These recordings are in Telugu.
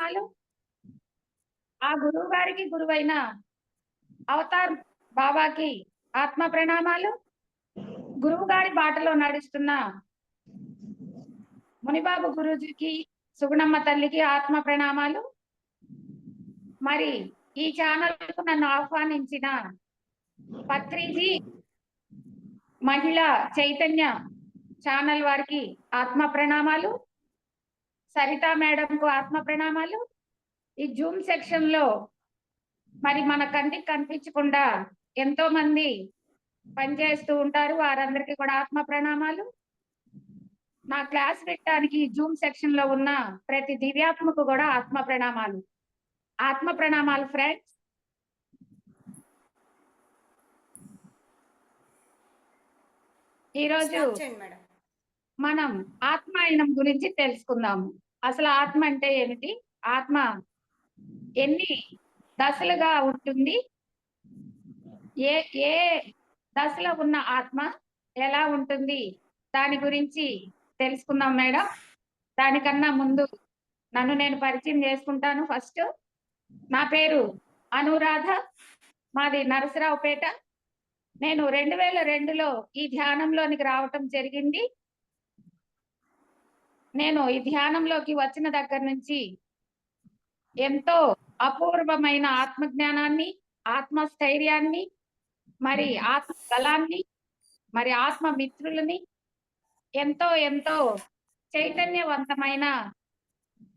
ప్రణామాలు. ఆ గురువు గారికి గురువైన అవతార్ బాబాకి ఆత్మ ప్రణామాలు. గురువు గారి బాటలో నడుస్తున్న మునిబాబు గురూజీకి, సుగుణమ్మ తల్లికి ఆత్మ ప్రణామాలు. మరి ఈ ఛానల్ కు నన్ను ఆహ్వానించిన పత్రిజీ మహిళా చైతన్య ఛానల్ వారికి ఆత్మ ప్రణామాలు. సరితా మేడం కు ఆత్మ ప్రణామాలు. ఈ జూమ్ సెక్షన్ లో మరి మన కంటికి కనిపించకుండా ఎంతో మంది పనిచేస్తూ ఉంటారు, వారందరికీ కూడా ఆత్మ ప్రణామాలు. నా క్లాస్ పెట్టడానికి జూమ్ సెక్షన్ లో ఉన్న ప్రతి దివ్యాత్మకు కూడా ఆత్మ ప్రణామాలు. ఆత్మ ప్రణామాలు ఫ్రెండ్స్. ఈరోజు మనం ఆత్మాయనం గురించి తెలుసుకుందాము. అసలు ఆత్మ అంటే ఏమిటి, ఆత్మ ఎన్ని దశలుగా ఉంటుంది, ఏ ఏ దశలో ఉన్న ఆత్మ ఎలా ఉంటుంది, దాని గురించి తెలుసుకుందాం మేడం. దానికన్నా ముందు నన్ను నేను పరిచయం చేసుకుంటాను. ఫస్ట్ నా పేరు అనురాధ, మాది నరసరావుపేట. నేను 2002లో ఈ ధ్యానంలోనికి రావటం జరిగింది. నేను ఈ ధ్యానంలోకి వచ్చిన దగ్గర నుంచి ఎంతో అపూర్వమైన ఆత్మజ్ఞానాన్ని, ఆత్మస్థైర్యాన్ని, మరి ఆత్మ బలాన్ని, మరి ఆత్మ మిత్రులని, ఎంతో ఎంతో చైతన్యవంతమైన,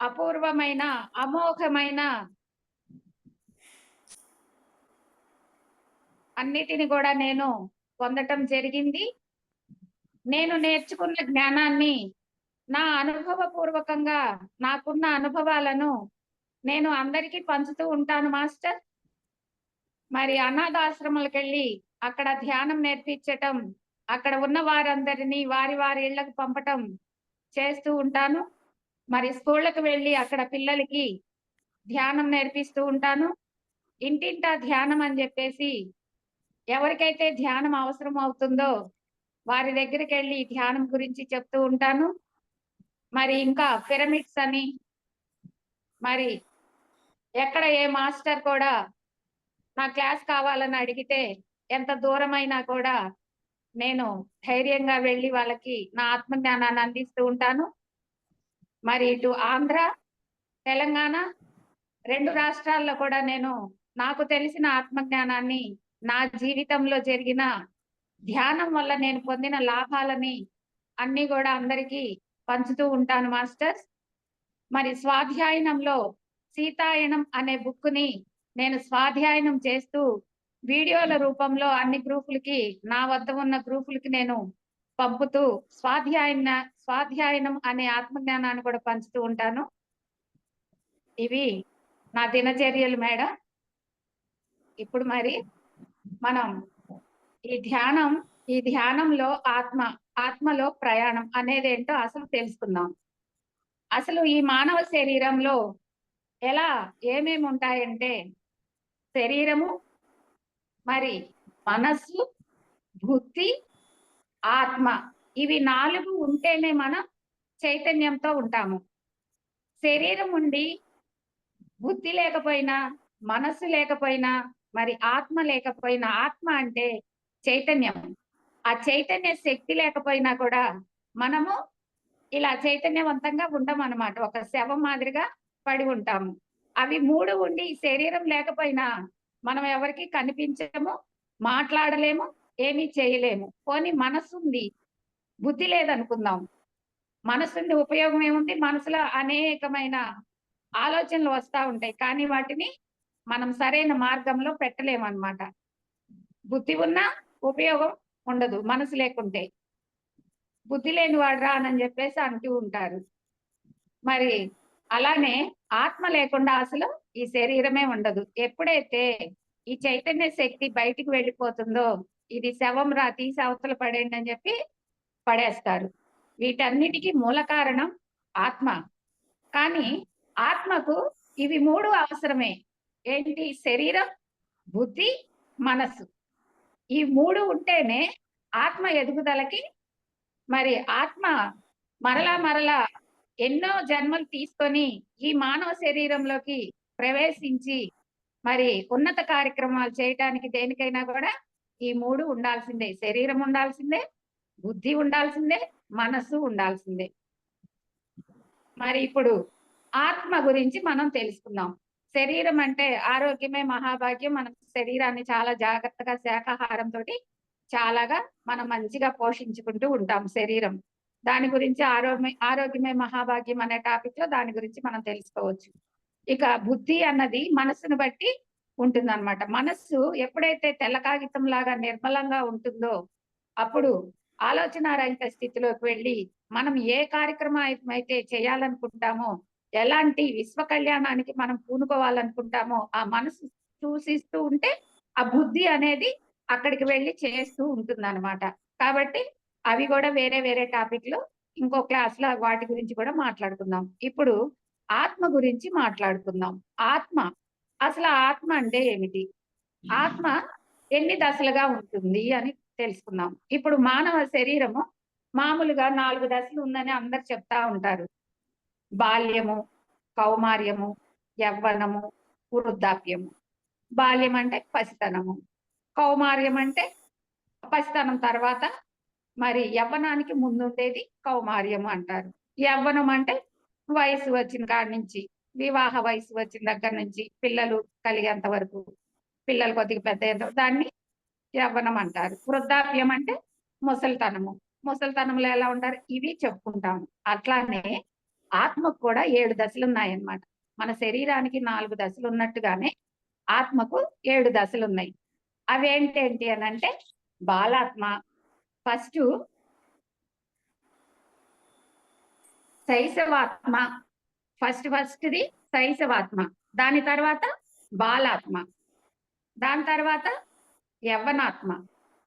అపూర్వమైన, అమోఘమైన అన్నిటిని కూడా నేను పొందటం జరిగింది. నేను నేర్చుకున్న జ్ఞానాన్ని, నా అనుభవపూర్వకంగా నాకున్న అనుభవాలను నేను అందరికీ పంచుతూ ఉంటాను మాస్టర్. మరి అనాథాశ్రమాలకు వెళ్ళి అక్కడ ధ్యానం నేర్పించటం, అక్కడ ఉన్న వారందరినీ వారి వారి ఇళ్లకు పంపటం చేస్తూ ఉంటాను. మరి స్కూళ్ళకు వెళ్ళి అక్కడ పిల్లలకి ధ్యానం నేర్పిస్తూ ఉంటాను. ఇంటింటా ధ్యానం అని చెప్పేసి ఎవరికైతే ధ్యానం అవసరం అవుతుందో వారి దగ్గరికి వెళ్ళి ధ్యానం గురించి చెప్తూ ఉంటాను. మరి ఇంకా పిరమిడ్స్ అని, మరి ఎక్కడ ఏ మాస్టర్ కూడా నా క్లాస్ కావాలని అడిగితే ఎంత దూరమైనా కూడా నేను ధైర్యంగా వెళ్ళి వాళ్ళకి నా ఆత్మజ్ఞానాన్ని అందిస్తూ ఉంటాను. మరి ఇటు ఆంధ్ర, తెలంగాణ 2 రాష్ట్రాల్లో కూడా నేను నాకు తెలిసిన ఆత్మజ్ఞానాన్ని, నా జీవితంలో జరిగిన ధ్యానం వల్ల నేను పొందిన లాభాలని అన్ని కూడా అందరికీ పంచుతూ ఉంటాను మాస్టర్స్. మరి స్వాధ్యాయనంలో సీతాయనం అనే బుక్ ని నేను స్వాధ్యాయనం చేస్తూ వీడియోల రూపంలో అన్ని గ్రూపులకి, నా వద్ద ఉన్న గ్రూపులకి నేను పంపుతూ స్వాధ్యాయనం అనే ఆత్మజ్ఞానాన్ని కూడా పంచుతూ ఉంటాను. ఇవి నా దినచర్యలు మేడం. ఇప్పుడు మరి మనం ఈ ధ్యానంలో ఆత్మలో ప్రయాణం అనేది ఏంటో అసలు తెలుసుకుందాం. అసలు ఈ మానవ శరీరంలో ఎలా ఏమేమి ఉంటాయంటే, శరీరము, మరి మనస్సు, బుద్ధి, ఆత్మ, ఇవి 4 ఉంటేనే మనం చైతన్యంతో ఉంటాము. శరీరం ఉండి బుద్ధి లేకపోయినా, మనస్సు లేకపోయినా, మరి ఆత్మ లేకపోయినా, ఆత్మ అంటే చైతన్యం, ఆ చైతన్య శక్తి లేకపోయినా కూడా మనము ఇలా చైతన్యవంతంగా ఉంటాం అన్నమాట. ఒక శవం మాదిరిగా పడి ఉంటాము. అవి 3 ఉండి శరీరం లేకపోయినా మనం ఎవరికి కనిపించము, మాట్లాడలేము, ఏమీ చేయలేము. పోనీ మనసు ఉంది, బుద్ధి లేదనుకుందాం. మనసుంది ఉపయోగం ఏముంది? మనసులో అనేకమైన ఆలోచనలు వస్తూ ఉంటాయి, కానీ వాటిని మనం సరైన మార్గంలో పెట్టలేమన్నమాట. బుద్ధి ఉన్నా ఉపయోగం ఉండదు మనసు లేకుంటే. బుద్ధి లేని వాడు రానని చెప్పేసి అంటూ ఉంటారు. మరి అలానే ఆత్మ లేకుండా అసలు ఈ శరీరమే ఉండదు. ఎప్పుడైతే ఈ చైతన్య శక్తి బయటికి వెళ్ళిపోతుందో, ఇది శవం రా, తీసి అవతల పడేయండి అని చెప్పి పడేస్తారు. వీటన్నిటికీ మూల కారణం ఆత్మ. కానీ ఆత్మకు ఇవి 3 అవసరమే. ఏంటి? శరీరం, బుద్ధి, మనస్సు. ఈ 3 ఉంటేనే ఆత్మ ఎదుగుదలకి, మరి ఆత్మ మరలా ఎన్నో జన్మలు తీసుకొని ఈ మానవ శరీరంలోకి ప్రవేశించి మరి ఉన్నత కార్యక్రమాలు చేయటానికి దేనికైనా కూడా ఈ మూడు ఉండాల్సిందే. శరీరం ఉండాల్సిందే, బుద్ధి ఉండాల్సిందే, మనస్సు ఉండాల్సిందే. మరి ఇప్పుడు ఆత్మ గురించి మనం తెలుసుకుందాం. శరీరం అంటే ఆరోగ్యమే మహాభాగ్యం. మనం శరీరాన్ని చాలా జాగ్రత్తగా శాకాహారంతో చాలాగా మనం మంచిగా పోషించుకుంటూ ఉంటాం శరీరం. దాని గురించి ఆరోగ్యమే మహాభాగ్యం అనే టాపిక్ లో దాని గురించి మనం తెలుసుకోవచ్చు. ఇక బుద్ధి అన్నది మనస్సును బట్టి ఉంటుందన్నమాట. మనస్సు ఎప్పుడైతే తెల్ల కాగితం లాగా నిర్మలంగా ఉంటుందో అప్పుడు ఆలోచన రహిత స్థితిలోకి వెళ్ళి మనం ఏ కార్యక్రమం అయితే చేయాలనుకుంటామో, ఎలాంటి విశ్వ కళ్యాణానికి మనం పూనుకోవాలనుకుంటామో ఆ మనసు సూచిస్తూ ఉంటే ఆ బుద్ధి అనేది అక్కడికి వెళ్ళి చేస్తూ ఉంటుందన్నమాట. కాబట్టి అవి కూడా వేరే వేరే టాపిక్లు ఇంకో క్లాస్ లో వాటి గురించి కూడా మాట్లాడుకుందాం. ఇప్పుడు ఆత్మ గురించి మాట్లాడుకుందాం. ఆత్మ అసలు ఆత్మ అంటే ఏమిటి? ఆత్మ ఎన్ని దశలుగా ఉంటుంది అని తెలుసుకుందాం. ఇప్పుడు మానవ శరీరము మామూలుగా 4 దశలు ఉందని అందరు చెప్తా ఉంటారు. బాల్యము, కౌమార్యము, యవ్వనము, వృద్ధాప్యము. బాల్యం అంటే పసితనము, కౌమార్యం అంటే పసితనం తర్వాత మరి యవ్వనానికి ముందుండేది కౌమార్యం అంటారు. యవ్వనం అంటే వయసు వచ్చిన కాడి నుంచి, వివాహ వయసు వచ్చిన దగ్గర నుంచి పిల్లలు కలిగేంత వరకు, పిల్లలు కొద్దిగా పెద్ద దాన్ని యవ్వనం అంటారు. వృద్ధాప్యం అంటే ముసలితనము. ముసలితనంలో ఎలా ఉంటారు ఇవి చెప్పుకుంటాము. అట్లానే ఆత్మకు కూడా 7 దశలు ఉన్నాయన్నమాట. మన శరీరానికి 4 దశలు ఉన్నట్టుగానే ఆత్మకు 7 దశలు ఉన్నాయి. అవేంటేంటి అని అంటే బాలాత్మ, ఫస్ట్ శైశవాత్మ, ఫస్ట్ది శైశవాత్మ, దాని తర్వాత బాలాత్మ, దాని తర్వాత యవ్వనాత్మ,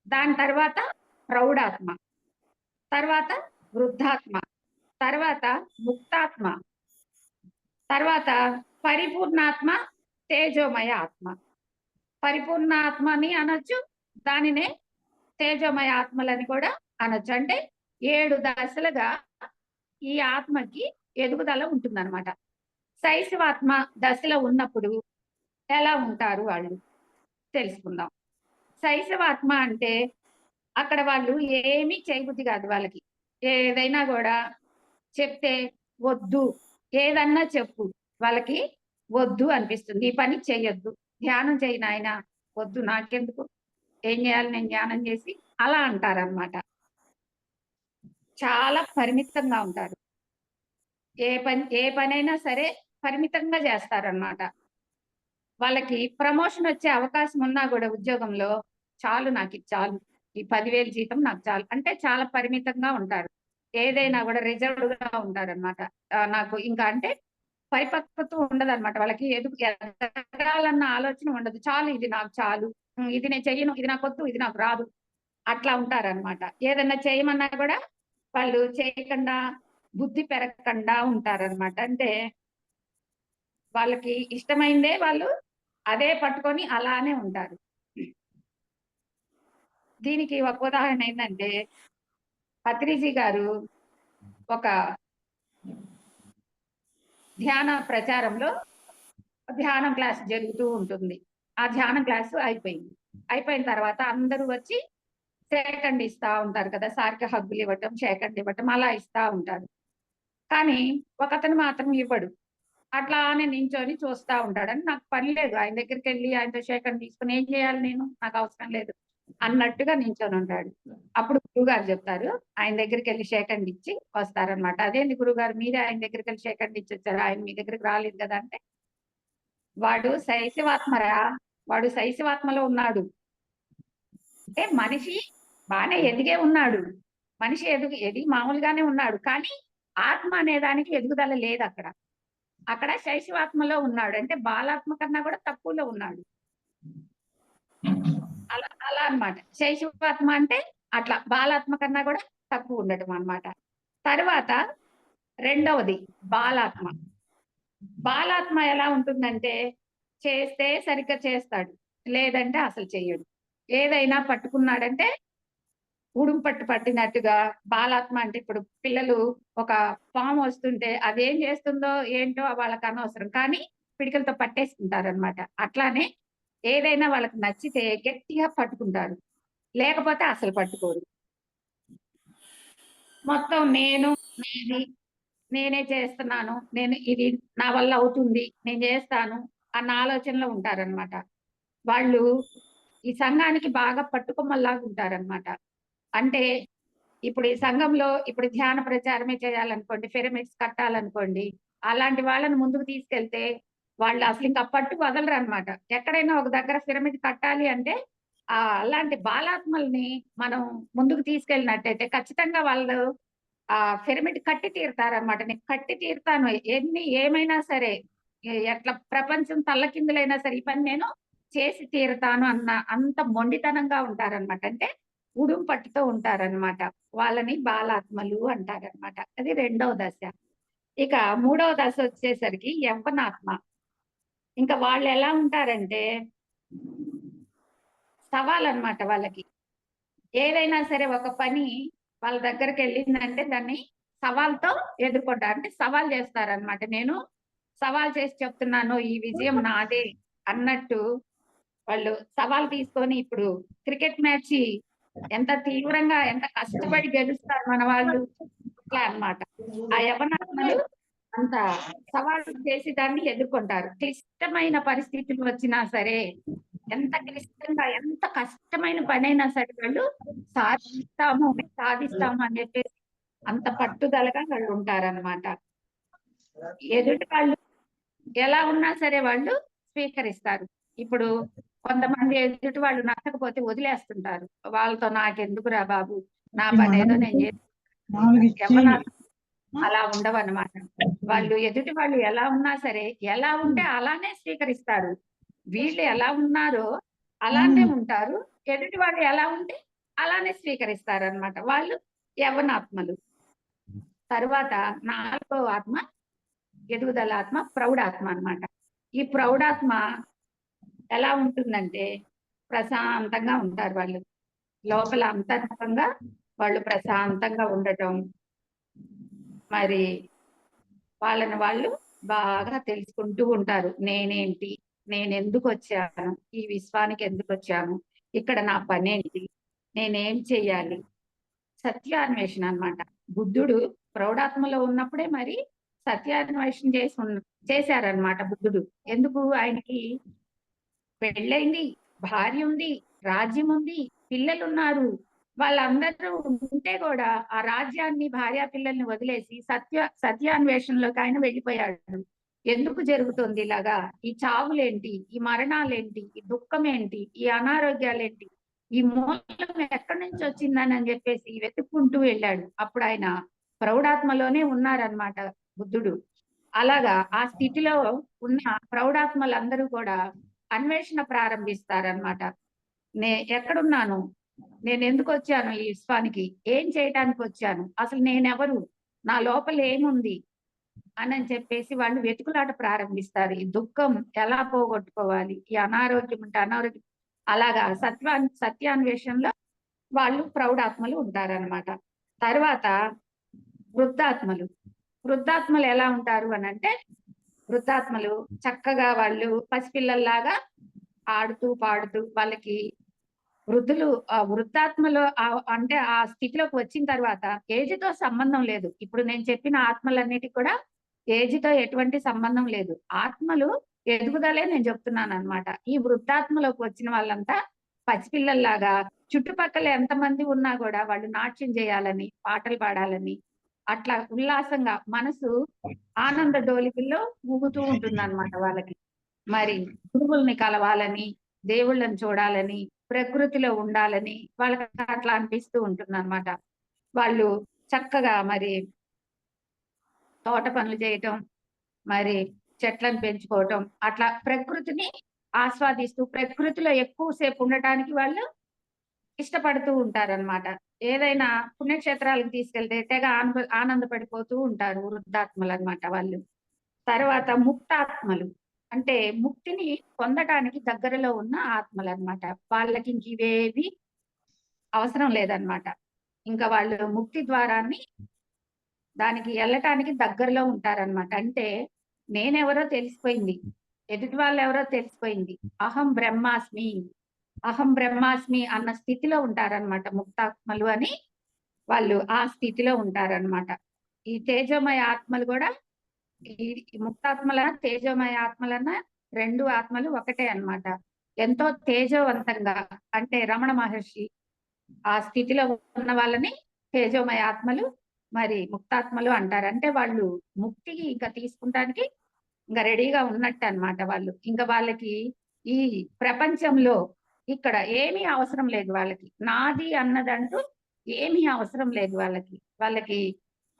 దాని తర్వాత ప్రౌఢాత్మ, తర్వాత వృద్ధాత్మ, తర్వాత ముక్తాత్మ, తర్వాత పరిపూర్ణాత్మ, తేజోమయ ఆత్మ. పరిపూర్ణ ఆత్మని అనొచ్చు, దానినే తేజోమయ ఆత్మలని కూడా అనొచ్చు. అంటే 7 దశలుగా ఈ ఆత్మకి ఎదుగుదల ఉంటుందన్నమాట. శైశవాత్మ దశలో ఉన్నప్పుడు ఎలా ఉంటారు వాళ్ళు తెలుసుకుందాం. శైశవాత్మ అంటే అక్కడ వాళ్ళు ఏమీ చేయబుద్ధి కాదు వాళ్ళకి. ఏదైనా కూడా చెప్తే వద్దు, ఏదన్నా చెప్పు వాళ్ళకి వద్దు అనిపిస్తుంది. ఈ పని చెయ్యొద్దు, ధ్యానం చేయి నాయన, వద్దు నాకెందుకు, ఏం చేయాలి నేను ధ్యానం చేసి, అలా అంటారనమాట. చాలా పరిమితంగా ఉంటారు. ఏ పనైనా సరే పరిమితంగా చేస్తారనమాట. వాళ్ళకి ప్రమోషన్ వచ్చే అవకాశం ఉన్నా కూడా ఉద్యోగంలో చాలు, నాకు ఇది చాలు, ఈ 10,000 జీతం నాకు చాలు అంటే చాలా పరిమితంగా ఉంటారు. ఏదైనా కూడా రిజర్వ్డ్ గా ఉంటారనమాట. నాకు ఇంకా అంటే పరిపక్వత ఉండదన్నమాట. వాళ్ళకి ఎదగాలన్న ఆలోచన ఉండదు. చాలు, ఇది నాకు చాలు, ఇది నేను చెయ్యను, ఇది నాకు వద్దు, ఇది నాకు రాదు, అట్లా ఉంటారనమాట. ఏదన్నా చేయమన్నా కూడా వాళ్ళు చేయకుండా బుద్ధి పెరగకుండా ఉంటారనమాట. అంటే వాళ్ళకి ఇష్టమైందే వాళ్ళు అదే పట్టుకొని అలానే ఉంటారు. దీనికి ఒక ఉదాహరణ ఏంటంటే పత్రిజీ గారు ఒక ధ్యాన ప్రచారంలో ధ్యానం క్లాస్ జరుగుతూ ఉంటుంది. ఆ ధ్యానం క్లాసు అయిపోయిన తర్వాత అందరూ వచ్చి షేకండ్ ఇస్తా ఉంటారు కదా, సార్కి హగ్గులు ఇవ్వటం, షేకండ్ ఇవ్వటం అలా ఇస్తా ఉంటారు. కానీ ఒకతను మాత్రం ఇవ్వడు, అట్లానే నించొని చూస్తా ఉంటాడు. అని నాకు పని లేదు, ఆయన దగ్గరికి వెళ్ళి ఆయనతో షేకండ్ తీసుకుని ఏం చేయాలి, నేను, నాకు అవసరం లేదు అన్నట్టుగా నించొని ఉంటాడు. అప్పుడు గురువుగారు చెప్తారు, ఆయన దగ్గరికి వెళ్ళి షేకండ్ ఇచ్చి వస్తారనమాట. అదేంటి గురువుగారు, మీరే ఆయన దగ్గరికి వెళ్ళి షేకండ్ ఇచ్చి వచ్చారు, ఆయన మీ దగ్గరికి రాలేదు కదా అంటే, వాడు శైశవాత్మరా, వాడు శైశవాత్మలో ఉన్నాడు. అంటే మనిషి బాగానే ఎదిగే ఉన్నాడు, మనిషి ఎదిగి మామూలుగానే ఉన్నాడు, కానీ ఆత్మ అనే దానికి ఎదుగుదల లేదు అక్కడ. అక్కడ శైశవాత్మలో ఉన్నాడు, అంటే బాలాత్మ కన్నా కూడా తక్కువలో ఉన్నాడు. అలా అలా అనమాట. శైశవాత్మ అంటే అట్లా బాలాత్మ కన్నా కూడా తక్కువ ఉండటం అనమాట. తర్వాత రెండవది బాలాత్మ. బాలాత్మ ఎలా ఉంటుందంటే చేస్తే సరిగ్గా చేస్తాడు, లేదంటే అసలు చెయ్యడు. ఏదైనా పట్టుకున్నాడంటే ఉడుం పట్టు పట్టినట్టుగా బాలాత్మ అంటే ఇప్పుడు పిల్లలు ఒక పాము వస్తుంటే అదేం చేస్తుందో ఏంటో వాళ్ళకి అనవసరం, కానీ పిడికలతో పట్టేసుకుంటారనమాట. అట్లానే ఏదైనా వాళ్ళకి నచ్చితే గట్టిగా పట్టుకుంటారు, లేకపోతే అసలు పట్టుకోరు. మొత్తం నేనే నేనే చేస్తున్నాను, ఇది నా వల్ల అవుతుంది, నేను చేస్తాను అన్న ఆలోచనలో ఉంటారనమాట. వాళ్ళు ఈ సంఘానికి బాగా పట్టుకొమ్మల్లాగా ఉంటారనమాట. అంటే ఇప్పుడు ఈ సంఘంలో ఇప్పుడు ధ్యాన ప్రచారమే చేయాలనుకోండి, పిరమిడ్స్ కట్టాలనుకోండి, అలాంటి వాళ్ళని ముందుకు తీసుకెళ్తే వాళ్ళు అసలు ఇంకా పట్టు వదలరనమాట. ఎక్కడైనా ఒక దగ్గర పిరమిడ్ కట్టాలి అంటే అలాంటి బాలాత్మల్ని మనం ముందుకు తీసుకెళ్ళినట్టయితే ఖచ్చితంగా వాళ్ళు పిరమిడ్ కట్టి తీరుతారనమాట. నేను కట్టి తీరుతాను, ఏమైనా సరే, ఎట్లా ప్రపంచం తల్లకిందులైనా సరే ఈ పని నేను చేసి తీరుతాను అన్న అంత మొండితనంగా ఉంటారనమాట. అంటే ఉడుం పట్టుతో ఉంటారనమాట. వాళ్ళని బాలాత్మలు అంటారనమాట. అది రెండవ దశ. ఇక మూడవ దశ వచ్చేసరికి యవ్వనాత్మ. ఇంకా వాళ్ళు ఎలా ఉంటారంటే సవాలన్నమాట వాళ్ళకి. ఏదైనా సరే ఒక పని వాళ్ళ దగ్గరికి వెళ్ళిందంటే దాన్ని సవాల్తో ఎదుర్కొంటారు. అంటే సవాల్ చేస్తారనమాట. నేను సవాల్ చేసి చెప్తున్నాను, ఈ విజయం నాదే అన్నట్టు వాళ్ళు సవాల్ తీసుకొని, ఇప్పుడు క్రికెట్ మ్యాచ్ ఎంత తీవ్రంగా ఎంత కష్టపడి గెలుస్తారు మన వాళ్ళు, ఇట్లా అన్నమాట. ఆ యవనాత్మలు అంత సవాలు చేసి దాన్ని ఎదుర్కొంటారు. క్లిష్టమైన పరిస్థితులు వచ్చినా సరే, ఎంత క్లిష్టంగా ఎంత కష్టమైన పనైనా సరే వాళ్ళు సాధిస్తాము సాధిస్తాము అని చెప్పేసి అంత పట్టుదలగా వాళ్ళు ఉంటారన్నమాట. ఎదుటి వాళ్ళు ఎలా ఉన్నా సరే వాళ్ళు స్వీకరిస్తారు. ఇప్పుడు కొంతమంది ఎదుటి వాళ్ళు నచ్చకపోతే వదిలేస్తుంటారు. వాళ్ళతో నాకెందుకురా బాబు, నా పని ఏదో నేను చేసుకుంటా. అలా ఉండవన్నమాట. వాళ్ళు ఎదుటి వాళ్ళు ఎలా ఉన్నా సరే, ఎలా ఉంటే అలానే స్వీకరిస్తారు. వీళ్ళు ఎలా ఉన్నారో అలానే ఉంటారు. ఎదుటి వాళ్ళు ఎలా ఉంటే అలానే స్వీకరిస్తారన్నమాట. వాళ్ళు యవ్వనాత్మలు. తరువాత నాలుగో ఆత్మ ఎదుగుదల ఆత్మ, ప్రౌఢాత్మ అన్నమాట. ఈ ప్రౌఢాత్మ ఎలా ఉంటుందంటే ప్రశాంతంగా ఉంటారు వాళ్ళు. లోపల అంతరంగంగా వాళ్ళు ప్రశాంతంగా ఉండటం, మరి వాళ్ళని వాళ్ళు బాగా తెలుసుకుంటూ ఉంటారు. నేనేంటి? నేనెందుకొచ్చాను? ఈ విశ్వానికి ఎందుకొచ్చాను? ఇక్కడ నా పనేంటి? నేనేం చెయ్యాలి? సత్యాన్వేషణ అన్నమాట. బుద్ధుడు ప్రౌఢాత్మలో ఉన్నప్పుడే మరి సత్యాన్వేషణ చేశారన్నమాట బుద్ధుడు. ఎందుకు? ఆయనకి పెళ్ళైంది, భార్య ఉంది, రాజ్యం ఉంది, పిల్లలున్నారు. వాళ్ళందరూ ఉంటే కూడా ఆ రాజ్యాన్ని, భార్యా పిల్లల్ని వదిలేసి సత్యాన్వేషణలోకి ఆయన వెళ్ళిపోయాడు. ఎందుకు జరుగుతుంది ఇలాగా? ఈ చావులేంటి? ఈ మరణాలేంటి? ఈ దుఃఖం ఏంటి? ఈ అనారోగ్యాలేంటి? ఈ మూలం ఎక్కడి నుంచి వచ్చిందని చెప్పేసి వెతుక్కుంటూ వెళ్ళాడు. అప్పుడు ఆయన ప్రౌఢాత్మలోనే ఉన్నారనమాట బుద్ధుడు. అలాగా ఆ స్థితిలో ఉన్న ప్రౌఢాత్మలందరూ కూడా అన్వేషణ ప్రారంభిస్తారనమాట. ఎక్కడున్నాను? నేను ఎందుకు వచ్చాను ఈ విశ్వానికి? ఏం చేయటానికి వచ్చాను? అసలు నేనెవరు? నా లోపల ఏముంది? అని చెప్పేసి వాళ్ళు వెతుకులాట ప్రారంభిస్తారు. ఈ దుఃఖం ఎలా పోగొట్టుకోవాలి? ఈ అనారోగ్యం ఉంటే అనారోగ్యం, అలాగా సత్యాన్వేషణలో వాళ్ళు ప్రౌఢాత్మలు ఉంటారనమాట. తర్వాత వృద్ధాత్మలు. వృద్ధాత్మలు ఎలా ఉంటారు అని అంటే, వృద్ధాత్మలు చక్కగా వాళ్ళు పసిపిల్లల్లాగా ఆడుతూ పాడుతూ వాళ్ళకి వృద్ధులు వృద్ధాత్మలో అంటే ఆ స్థితిలోకి వచ్చిన తర్వాత ఏజ్‌తో సంబంధం లేదు. ఇప్పుడు నేను చెప్పిన ఆత్మలన్నిటికి కూడా ఏజ్‌తో ఎటువంటి సంబంధం లేదు. ఆత్మలు ఎదుగుదలే నేను చెప్తున్నానన్నమాట. ఈ వృద్ధాత్మలోకి వచ్చిన వాళ్ళంతా పసిపిల్లల్లాగా చుట్టుపక్కల ఎంతమంది ఉన్నా కూడా వాళ్ళు నాట్యం చేయాలని, పాటలు పాడాలని, అట్లా ఉల్లాసంగా మనసు ఆనంద డోలికల్లో ఊగుతూ ఉంటుందన్నమాట వాళ్ళకి. మరి గురువుల్ని కలవాలని, దేవుళ్ళని చూడాలని, ప్రకృతిలో ఉండాలని వాళ్ళకి అట్లా అనిపిస్తూ ఉంటుందన్నమాట. వాళ్ళు చక్కగా మరి తోట పనులు చేయటం, మరి చెట్లను పెంచుకోవటం, అట్లా ప్రకృతిని ఆస్వాదిస్తూ ప్రకృతిలో ఎక్కువ సేపు ఉండటానికి వాళ్ళు ఇష్టపడుతూ ఉంటారన్నమాట. ఏదైనా పుణ్యక్షేత్రాలకు తీసుకెళ్తే తెగ ఆనందపడిపోతూ ఉంటారు వృద్ధాత్మలన్నమాట వాళ్ళు. తర్వాత ముక్తాత్మలు. అంటే ముక్తిని పొందటానికి దగ్గరలో ఉన్న ఆత్మలన్నమాట. వాళ్ళకి ఇంక ఇవేవి అవసరం లేదన్నమాట. ఇంకా వాళ్ళు ముక్తి ద్వారాన్ని దానికి వెళ్ళటానికి దగ్గరలో ఉంటారనమాట. అంటే నేనెవరో తెలిసిపోయింది. ఎదుటి వాళ్ళెవరో తెలిసిపోయింది. అహం బ్రహ్మాస్మి, అహం బ్రహ్మాస్మి అన్న స్థితిలో ఉంటారనమాట ముక్తాత్మలు అని వాళ్ళు ఆ స్థితిలో ఉంటారనమాట. ఈ తేజోమయ ఆత్మలు గూడా ఈ ఈ ముక్తాత్మల తేజోమయ ఆత్మలన్న 2 ఆత్మలు ఒకటే అన్నమాట. ఎంతో తేజోవంతంగా అంటే రమణ మహర్షి ఆ స్థితిలో ఉన్న వాళ్ళని తేజోమయ ఆత్మలు, మరి ముక్తాత్మలు అంటారు. అంటే వాళ్ళు ముక్తికి ఇంకా తీసుకుంటానికి ఇంక రెడీగా ఉన్నట్టన్నమాట వాళ్ళు. ఇంక వాళ్ళకి ఈ ప్రపంచంలో ఇక్కడ ఏమీ అవసరం లేదు వాళ్ళకి. నాది అన్నదంటూ ఏమీ అవసరం లేదు వాళ్ళకి. వాళ్ళకి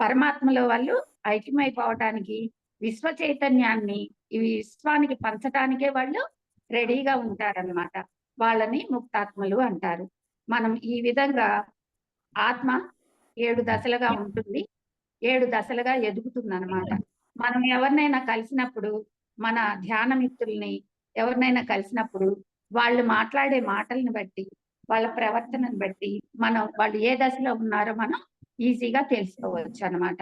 పరమాత్మలో వాళ్ళు ఐక్యమైపోవటానికి, విశ్వ చైతన్యాన్ని ఈ విశ్వానికి పంచటానికే వాళ్ళు రెడీగా ఉంటారన్నమాట. వాళ్ళని ముక్తాత్మలు అంటారు. మనం ఈ విధంగా ఆత్మ 7 దశలుగా ఉంటుంది. 7 దశలుగా ఎదుగుతుందన్నమాట. మనం ఎవరినైనా కలిసినప్పుడు, మన ధ్యాన మిత్రుల్ని ఎవరినైనా కలిసినప్పుడు, వాళ్ళు మాట్లాడే మాటల్ని బట్టి, వాళ్ళ ప్రవర్తనను బట్టి, మనం వాళ్ళు ఏ దశలో ఉన్నారో మనం ఈజీగా తెలుసుకోవచ్చనమాట.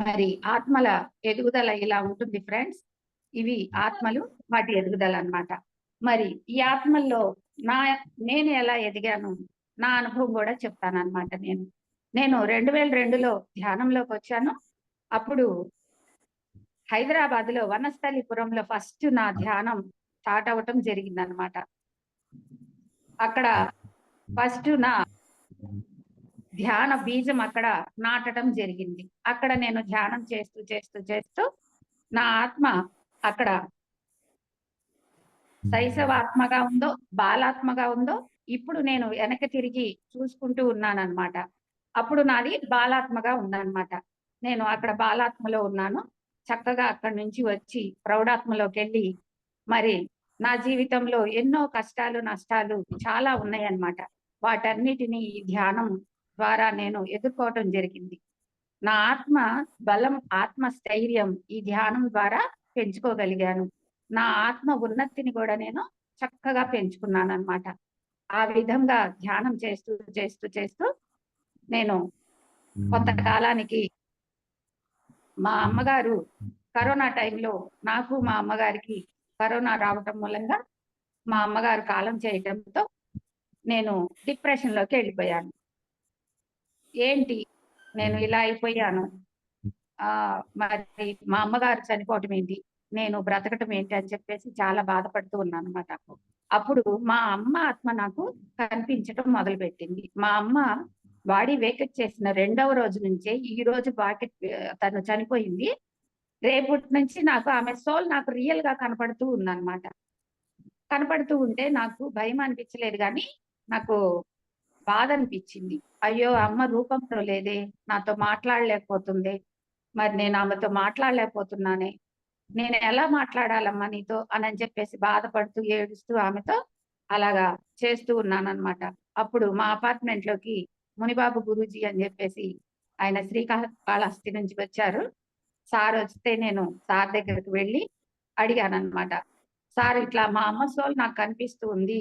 మరి ఆత్మల ఎదుగుదల ఇలా ఉంటుంది ఫ్రెండ్స్. ఇవి ఆత్మలు, వాటి ఎదుగుదలనమాట. మరి ఈ ఆత్మల్లో నా నేను ఎలా ఎదిగాను, నా అనుభవం గూడా చెప్తాననమాట నేను. నేను 2002లో ధ్యానంలోకొచ్చాను. అప్పుడు హైదరాబాద్‌లో వనస్థలిపురంలో ఫస్ట్ నా ధ్యానం స్టార్ట్ అవ్వటం జరిగిందనమాట. అక్కడ ఫస్ట్ నా ధ్యాన బీజం అక్కడ నాటడం జరిగింది. అక్కడ నేను ధ్యానం చేస్తూ నా ఆత్మ అక్కడ శైశవాత్మగా ఉందో, బాలాత్మగా ఉందో, ఇప్పుడు నేను వెనక్కి తిరిగి చూసుకుంటూ ఉన్నానన్నమాట. అప్పుడు నాది బాలాత్మగా ఉందన్నమాట. నేను అక్కడ బాలాత్మలో ఉన్నాను. చక్కగా అక్కడి నుంచి వచ్చి ప్రౌఢాత్మలోకెళ్ళి మరి నా జీవితంలో ఎన్నో కష్టాలు, నష్టాలు చాలా ఉన్నాయన్నమాట. వాటన్నిటిని ఈ ధ్యానం ద్వారా నేను ఎదుర్కోవటం జరిగింది. నా ఆత్మ బలం, ఆత్మ స్థైర్యం ఈ ధ్యానం ద్వారా పెంచుకోగలిగాను. నా ఆత్మ ఉన్నతిని కూడా నేను చక్కగా పెంచుకున్నానన్నమాట. ఆ విధంగా ధ్యానం చేస్తూ నేను కొంతకాలానికి మా అమ్మగారు కరోనా టైంలో నాకు మా అమ్మగారికి కరోనా రావటం మూలంగా మా అమ్మగారు కాలం చేయటంతో నేను డిప్రెషన్‌లోకి వెళ్ళిపోయాను. ఏంటి నేను ఇలా అయిపోయాను. మరి మా అమ్మగారు చనిపోవటం ఏంటి? నేను బ్రతకటం ఏంటి? అని చెప్పేసి చాలా బాధపడుతూ ఉన్నానన్నమాట. అప్పుడు మా అమ్మ ఆత్మ నాకు కనిపించటం మొదలుపెట్టింది. మా అమ్మ బాడీ వేకెట్ చేసిన రెండవ రోజు నుంచే ఈ రోజు తను చనిపోయింది. రేపటి నుంచి నాకు ఆమె సోల్ నాకు రియల్‌గా కనపడుతూ ఉందన్నమాట. కనపడుతూ ఉంటే నాకు భయం అనిపించలేదు గానీ, నాకు బాధ అనిపించింది. అయ్యో! అమ్మ రూపంలో లేదే, నాతో మాట్లాడలేకపోతుందే. మరి నేను ఆమెతో మాట్లాడలేకపోతున్నానే. నేను ఎలా మాట్లాడాలమ్మా నీతో అనని చెప్పేసి బాధపడుతూ, ఏడుస్తూ ఆమెతో అలాగా చేస్తూ ఉన్నానన్నమాట. అప్పుడు మా అపార్ట్మెంట్‌లోకి మునిబాబు గురూజీ అని చెప్పేసి ఆయన శ్రీకాళహస్తి నుంచి వచ్చారు. సారొస్తే నేను సార్ దగ్గరికి వెళ్లి అడిగానన్నమాట. సార్ ఇట్లా మా అమ్మ సోల్ నాకు కనిపిస్తూ ఉంది.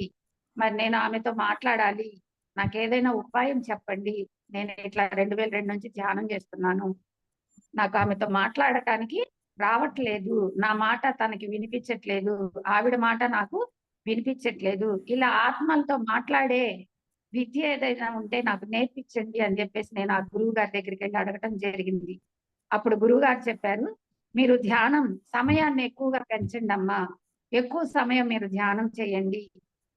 మరి నేను ఆమెతో మాట్లాడాలి. నాకేదైనా ఉపాయం చెప్పండి. నేను ఇట్లా 2002 నుంచి ధ్యానం చేస్తున్నాను. నాకు ఆమెతో మాట్లాడటానికి రావట్లేదు. నా మాట తనకి వినిపించట్లేదు. ఆవిడ మాట నాకు వినిపించట్లేదు. ఇలా ఆత్మలతో మాట్లాడే విద్య ఏదైనా ఉంటే నాకు నేర్పించండి అని చెప్పేసి నేను ఆ గురువుగారి దగ్గరికెళ్ళి అడగటం జరిగింది. అప్పుడు గురువుగారు చెప్పారు, "మీరు ధ్యానం సమయాన్ని ఎక్కువగా పెంచండమ్మా. ఎక్కువ సమయం మీరు ధ్యానం చేయండి.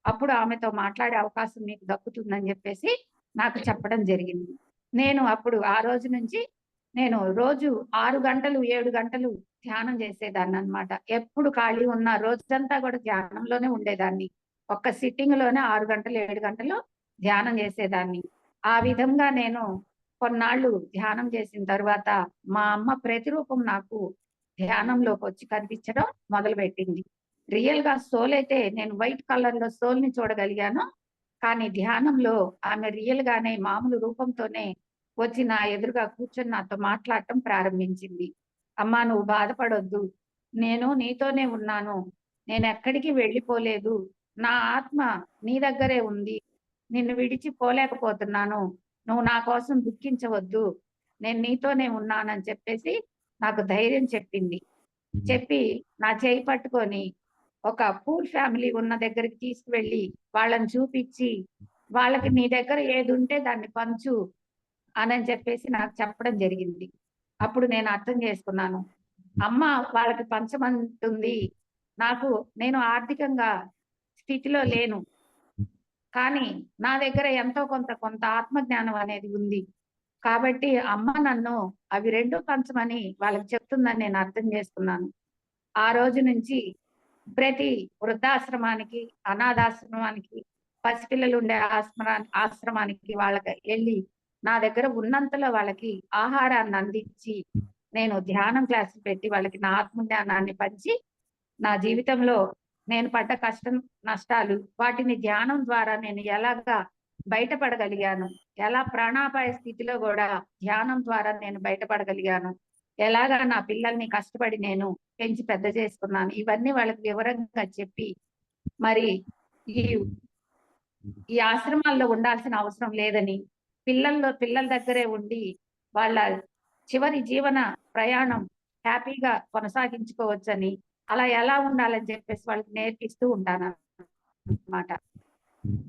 అప్పుడు ఆమెతో మాట్లాడే అవకాశం మీకు దక్కుతుందని" చెప్పేసి నాకు చెప్పడం జరిగింది. నేను అప్పుడు ఆ రోజు నుంచి నేను రోజు 6 గంటలు, 7 గంటలు ధ్యానం చేసేదాన్ననమాట. ఎప్పుడు ఖాళీ ఉన్నా రోజంతా కూడా ధ్యానంలోనే ఉండేదాన్ని. ఒక్క సిట్టింగ్‌లోనే 6 గంటలు, 7 గంటలు ధ్యానం చేసేదాన్ని. ఆ విధంగా నేను కొన్నాళ్ళు ధ్యానం చేసిన తరువాత మా అమ్మ ప్రతిరూపం నాకు ధ్యానంలోకొచ్చి కనిపించడం మొదలుపెట్టింది. రియల్‌గా సోల్ అయితే నేను వైట్ కలర్‌లో సోల్‌ని చూడగలిగాను. కానీ ధ్యానంలో ఆమె రియల్‌గానే మామూలు రూపంతోనే వచ్చి నా ఎదురుగా కూర్చొని నాతో మాట్లాడటం ప్రారంభించింది. "అమ్మా నువ్వు బాధపడొద్దు. నేను నీతోనే ఉన్నాను. నేనెక్కడికి వెళ్ళిపోలేదు. నా ఆత్మ నీ దగ్గరే ఉంది. నిన్ను విడిచి పోలేకపోతున్నాను. నువ్వు నా కోసం దుఃఖించవద్దు, నేను నీతోనే ఉన్నానని చెప్పేసి నాకు ధైర్యం చెప్పింది. చెప్పి నా చేయి పట్టుకొని ఒక పూర్ ఫ్యామిలీ ఉన్న దగ్గరికి తీసుకువెళ్ళి వాళ్ళని చూపించి, వాళ్ళకి నీ దగ్గర ఏది ఉంటే దాన్ని పంచు అని చెప్పేసి నాకు చెప్పడం జరిగింది. అప్పుడు నేను అర్థం చేసుకున్నాను, అమ్మ వాళ్ళకి పంచమంటుంది. నేను ఆర్థికంగా స్థితిలో లేను, కానీ నా దగ్గర ఎంతో కొంత ఆత్మజ్ఞానం అనేది ఉంది. కాబట్టి అమ్మ నన్ను అవి 2 పంచమని వాళ్ళకి చెప్తుందని నేను అర్థం చేసుకున్నాను. ఆ రోజు నుంచి ప్రతి వృద్ధాశ్రమానికి, అనాథాశ్రమానికి, పసిపిల్లలు ఉండే ఆశ్రమానికి వాళ్ళకి వెళ్ళి నా దగ్గర ఉన్నంతలో వాళ్ళకి ఆహారాన్ని అందించి, నేను ధ్యానం క్లాసులు పెట్టి వాళ్ళకి నా ఆత్మజ్ఞానాన్ని పంచి, నా జీవితంలో నేను పడ్డ కష్టం నష్టాలు వాటిని ధ్యానం ద్వారా నేను ఎలాగా బయటపడగలిగాను, ఎలా ప్రాణాపాయ స్థితిలో కూడా ధ్యానం ద్వారా నేను బయటపడగలిగాను, ఎలాగా నా పిల్లల్ని కష్టపడి నేను పెంచి పెద్ద చేసుకున్నాను, ఇవన్నీ వాళ్ళకి వివరంగా చెప్పి, మరి ఈ ఈ ఆశ్రమాల్లో ఉండాల్సిన అవసరం లేదని, పిల్లల దగ్గరే ఉండి వాళ్ళ చివరి జీవన ప్రయాణం హ్యాపీగా కొనసాగించుకోవచ్చని, అలా ఎలా ఉండాలని చెప్పేసి వాళ్ళకి నేర్పిస్తూ ఉంటానన్నమాట.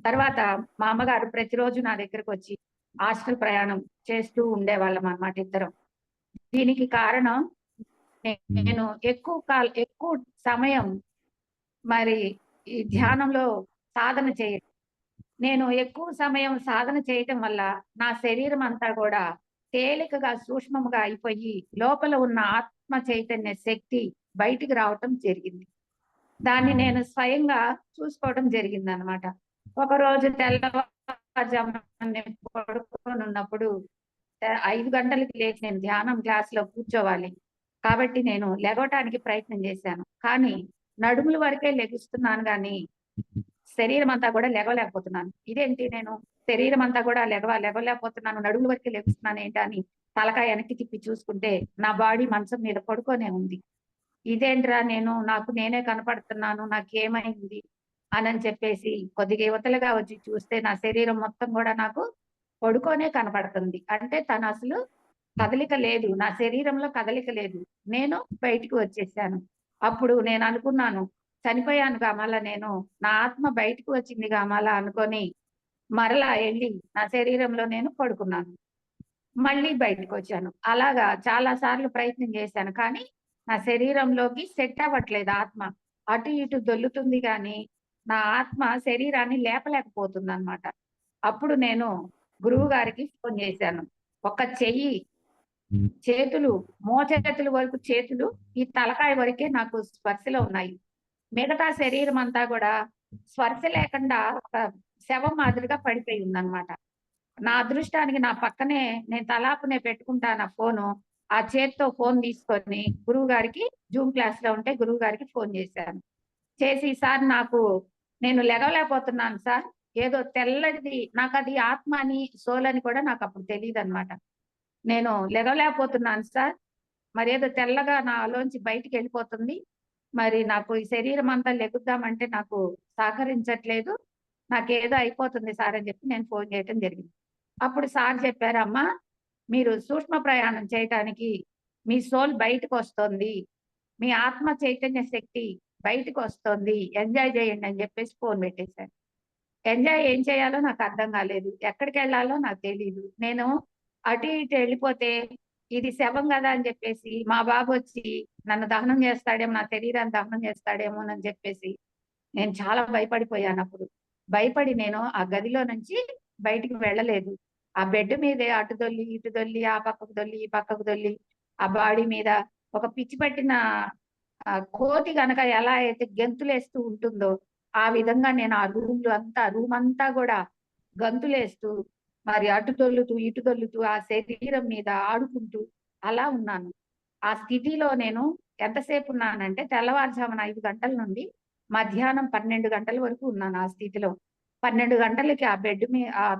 తర్వాత మా అమ్మగారు ప్రతిరోజు నా దగ్గరకు వచ్చి హాస్టల్ ప్రయాణం చేస్తూ ఉండేవాళ్ళం అన్నమాట ఇద్దరం. దీనికి కారణం నేను ఎక్కువ సమయం మరి ఈ ధ్యానంలో సాధన చేయడం. నేను ఎక్కువ సమయం సాధన చేయటం వల్ల నా శరీరం అంతా కూడా తేలికగా, సూక్ష్మముగా అయిపోయి లోపల ఉన్న ఆత్మ చైతన్య శక్తి బయటికి రావటం జరిగింది. దాన్ని నేను స్వయంగా చూసుకోవడం జరిగిందనమాట. ఒకరోజు తెల్లవారుజామున నేను పడుకొని ఉన్నప్పుడు 5 గంటలకి లేచి నేను ధ్యానం క్లాస్‌లో కూర్చోవాలి. కాబట్టి నేను లెగవటానికి ప్రయత్నం చేశాను. కానీ నడుముల వరకే లెగుస్తున్నాను గానీ, శరీరం అంతా కూడా లెగవలేకపోతున్నాను. ఇదేంటి నేను శరీరం అంతా కూడా లెగవలేకపోతున్నాను, నడుముల వరకే లెగుస్తున్నాను ఏంటని తలకాయ వెనక్కి తిప్పి చూసుకుంటే, నా బాడీ మంచం మీద పడుకొనే ఉంది. ఇదేంట్రా నాకు నేనే కనపడుతున్నాను, నాకేమైంది అనని చెప్పేసి కొద్దిగా యువతలుగా వచ్చి చూస్తే నా శరీరం మొత్తం కూడా నాకు పడుకొనే కనపడుతుంది. అంటే తను అసలు కదలిక లేదు. నా శరీరంలో కదలిక లేదు. నేను బయటికి వచ్చేసాను. అప్పుడు నేను అనుకున్నాను, చనిపోయానుగా మళ్ళా నేను, నా ఆత్మ బయటకు వచ్చిందిగా మళ్ళా అనుకొని, మరలా ఎళ్ళి నా శరీరంలో నేను పడుకున్నాను. మళ్ళీ బయటకొచ్చాను. అలాగా చాలా సార్లు ప్రయత్నం చేశాను. కానీ నా శరీరంలోకి సెట్ అవ్వట్లేదు ఆత్మ. అటు ఇటు దొల్లుతుంది గానీ, నా ఆత్మ శరీరాన్ని లేపలేకపోతుందన్నమాట. అప్పుడు నేను గురువుగారికి ఫోను చేశాను. ఒక చెయ్యి, చేతులు, మోచేతుల వరకు చేతులు, ఈ తలకాయ వరకే నాకు స్పర్శలో ఉన్నాయి. మిగతా శరీరం అంతా గూడా స్పర్శ లేకుండా ఒక శవం మాదిరిగా పడిపోయి ఉందన్నమాట. నా అదృష్టానికి నా పక్కనే నేను తలాపునే పెట్టుకుంటాను ఆ ఫోను. ఆ చేత్తో ఫోను తీసుకొని గురువుగారికి జూమ్ క్లాస్‌లో ఉంటే గురువుగారికి ఫోను చేశాను. చేసి సార్ నేను లెగవలేకపోతున్నాను సార్. ఏదో తెల్లటిది నాకది ఆత్మ అని, సోల్ అని కూడా నాకప్పుడు తెలీదనమాట. నేను లెగవలేకపోతున్నాను సార్. మరేదో తెల్లగా నాలోంచి బయటికెళ్ళిపోతుంది. మరి నాకు ఈ శరీరం అంతా లెగుద్దామంటే నాకు సహకరించట్లేదు. నాకేదో అయిపోతుంది సార్ అని చెప్పి నేను ఫోను చేయటం జరిగింది. అప్పుడు సార్ చెప్పారు, "అమ్మా, మీరు సూక్ష్మ ప్రయాణం చేయటానికి మీ సోల్ బయటకొస్తోంది. మీ ఆత్మ చైతన్య శక్తి బయటకొస్తోంది. ఎంజాయ్ చేయండి" అని చెప్పేసి ఫోను పెట్టేశారు. ఎంజాయ్ ఏం చేయాలో నాకు అర్థం కాలేదు. ఎక్కడికెళ్ళాలో నాకు తెలీదు. నేను అటు ఇటు వెళ్ళిపోతే ఇది శవం గదా అని చెప్పేసి మా బాబొచ్చి నన్ను దహనం చేస్తాడేమో, నా శరీరాన్ని దహనం చేస్తాడేమోనని చెప్పేసి నేను చాలా భయపడిపోయానప్పుడు. భయపడి నేను ఆ గదిలో నుంచి బయటికి వెళ్ళలేదు. ఆ బెడ్ మీదే అటు దొర్లి, ఇటు దొర్లి, ఆ పక్కకు దొర్లి, ఈ పక్కకు దొర్లి, ఆ బాడీ మీద ఒక పిచ్చి పట్టిన కోతి గనక ఎలా అయితే గెంతులేస్తూ ఉంటుందో, ఆ విధంగా నేను ఆ రూమ్ అంతా గూడా గంతులేస్తూ, మరి అటు దొర్లుతూ, ఇటు దొర్లుతూ, ఆ శరీరం మీద ఆడుకుంటూ అలా ఉన్నాను. ఆ స్థితిలో నేను ఎంతసేపు ఉన్నానంటే తెల్లవారుజామున 5 గంటల నుండి మధ్యాహ్నం 12 గంటల వరకు ఉన్నాను ఆ స్థితిలో. 12 గంటలకి ఆ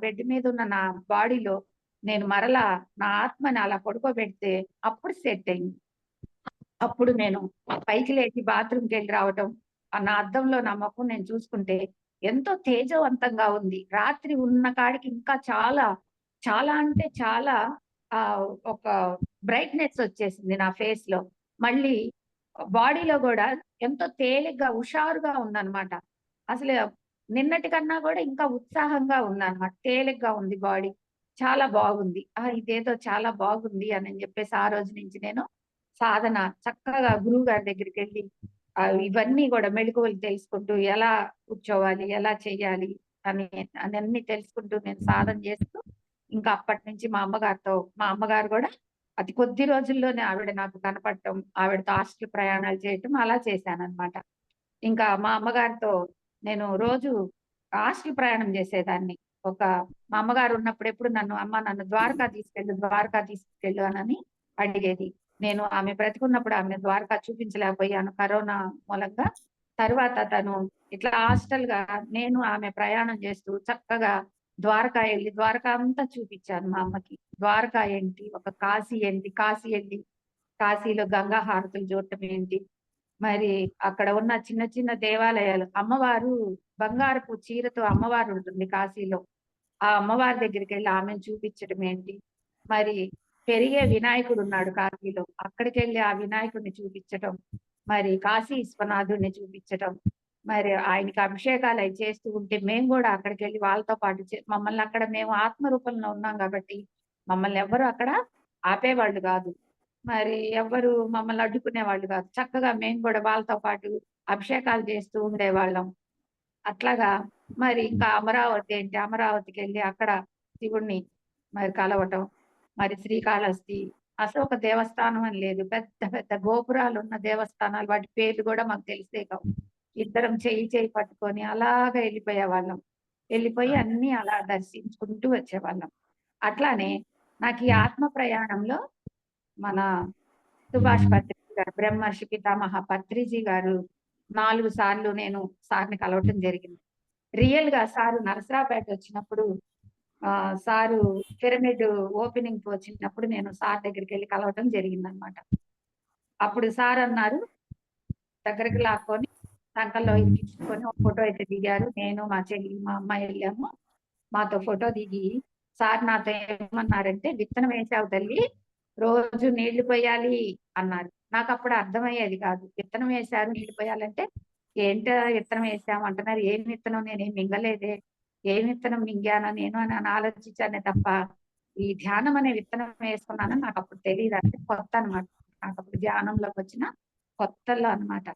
బెడ్ మీద ఉన్న నా బాడీలో నేను మరలా నా ఆత్మని అలా పడుకోబెడితే అప్పుడు సెట్ అయింది. అప్పుడు నేను పైకి లేచి బాత్రూమ్‌కెళ్ళి రావటం, నా అద్దంలో నా మొఖం నేను చూసుకుంటే ఎంతో తేజవంతంగా ఉంది. రాత్రి ఉన్న కాడికి ఇంకా చాలా చాలా అంటే చాలా ఒక బ్రైట్‌నెస్ వచ్చేసింది నా ఫేస్‌లో. మళ్ళీ బాడీలో గూడా ఎంతో తేలిగ్గా, హుషారుగా ఉందనమాట. అసలు నిన్నటి కన్నా గూడా ఇంకా ఉత్సాహంగా ఉందనమాట. తేలిగ్గా ఉంది బాడీ. చాలా బాగుంది. ఇదేదో చాలా బాగుంది అని జెప్పేసి ఆ రోజు నుంచి నేను సాధన చక్కగా గురువుగారి దగ్గరికెళ్ళి ఇవన్నీ గూడా మెళకువలు తెలుసుకుంటూ ఎలా కూర్చోవాలి, ఎలా చెయ్యాలి అని అదన్నీ తెలుసుకుంటూ నేను సాధన జేస్తూ ఇంకా అప్పటినుంచి మా అమ్మగారు గూడా అతి కొద్ది రోజుల్లోనే ఆవిడ నాకు కనపడటం, ఆవిడతో హాస్టల్ ప్రయాణాలు చేయటం అలా చేశాననమాట. ఇంకా మా అమ్మగారితో నేను రోజు హాస్టల్ ప్రయాణం చేసేదాన్ని. ఒక మా అమ్మగారు ఉన్నప్పుడు ఎప్పుడు అమ్మ నన్ను ద్వారకా తీసుకెళ్ళు, ద్వారకా తీసుకెళ్ళు అనని అడిగేది. నేను ఆమె బ్రతికున్నప్పుడు ఆమె ద్వారకా చూపించలేకపోయాను కరోనా మూలంగా. తర్వాత తను ఇట్లా హాస్టల్‌గా నేను ఆమె ప్రయాణం చేస్తూ చక్కగా ద్వారకా ఎళ్లి ద్వారకా అంతా చూపిచ్చాను మా అమ్మకి. ద్వారకా ఏంటి, ఒక కాశీ ఏంటి, కాశీ ఎళ్లి కాశీలో గంగా హారతులు చూడటం ఏంటి, మరి అక్కడ ఉన్న చిన్న చిన్న దేవాలయాలు అమ్మవారు బంగారపు చీరతో అమ్మవారు ఉంటుంది కాశీలో. ఆ అమ్మవారి దగ్గరికెళ్ళి ఆమెను చూపించడం ఏంటి, మరి పెరిగే వినాయకుడున్నాడు కాశీలో. అక్కడికెళ్ళి ఆ వినాయకుడిని చూపించటం, మరి కాశీ విశ్వనాథుడిని చూపించటం, మరి ఆయనకి అభిషేకాలయి చేస్తూ ఉంటే మేము గూడా అక్కడికెళ్ళి వాళ్ళతో పాటు మమ్మల్ని అక్కడ మేము ఆత్మ రూపంలో ఉన్నాం గాబట్టి, మమ్మల్ని ఎవ్వరు అక్కడ ఆపేవాళ్ళు గాదు. మరి ఎవ్వరు మమ్మల్ని అడ్డుకునేవాళ్ళు గాదు. చక్కగా మేము గూడా వాళ్ళతో పాటు అభిషేకాలు చేస్తూ ఉండేవాళ్ళం. అట్లాగా మరి ఇంకా అమరావతి ఏంటి, అమరావతికెళ్ళి అక్కడ శివుడిని మరి కలవటం. మరి శ్రీకాళహస్తి, అశోక దేవస్థానం అని లేదు. పెద్ద పెద్ద గోపురాలున్న దేవస్థానాలు వాటి పేర్లు గూడా మాకు తెలిసేవి కావు. ఇద్దరం చెయ్యి చెయ్యి పట్టుకొని అలాగా ఎళ్ళిపోయేవాళ్ళం. ఎళ్ళిపోయి అన్నీ అలా దర్శించుకుంటూ వచ్చేవాళ్ళం. అట్లానే నాకు ఈ ఆత్మ ప్రయాణంలో మన సుభాష్ పత్రిజీ గారు, బ్రహ్మర్షి పితామహ పత్రిజీ గారు 4 సార్లు నేను సార్‌ని కలవటం జరిగింది. రియల్‌గా సారు నరసరావుపేట వచ్చినప్పుడు సారు పిరమిడ్ ఓపెనింగ్‌కి వచ్చినప్పుడు నేను సార్ దగ్గరికెళ్ళి కలవటం జరిగిందనమాట. అప్పుడు సారన్నారు దగ్గరికి లాక్కొని సంకల్లో ఇరికించుకొని ఒక ఫోటో అయితే దిగారు. నేను, మా చెల్లి, మా అమ్మ ఎళ్ళాము. మాతో ఫోటో దిగి సార్ నాతో ఏమన్నారంటే, "విత్తనం వేసావు తల్లి, రోజు నీళ్లు పొయ్యాలి" అన్నారు. నాకప్పుడు అర్థమయ్యేది కాదు. విత్తనం వేశారు, నీళ్లు పొయ్యాలంటే, ఏంటో విత్తనం వేసాము అంటున్నారు. ఏం విత్తనం నేనేం మింగలేదే. ఏం విత్తనం మింగానా నేను అని ఆలోచించానే తప్ప, ఈ ధ్యానం అనే విత్తనం వేసుకున్నానని నాకప్పుడు తెలీదు. అంటే కొత్తనమాట. నాకప్పుడు ధ్యానంలోకొచ్చిన కొత్తల్లో అన్నమాట.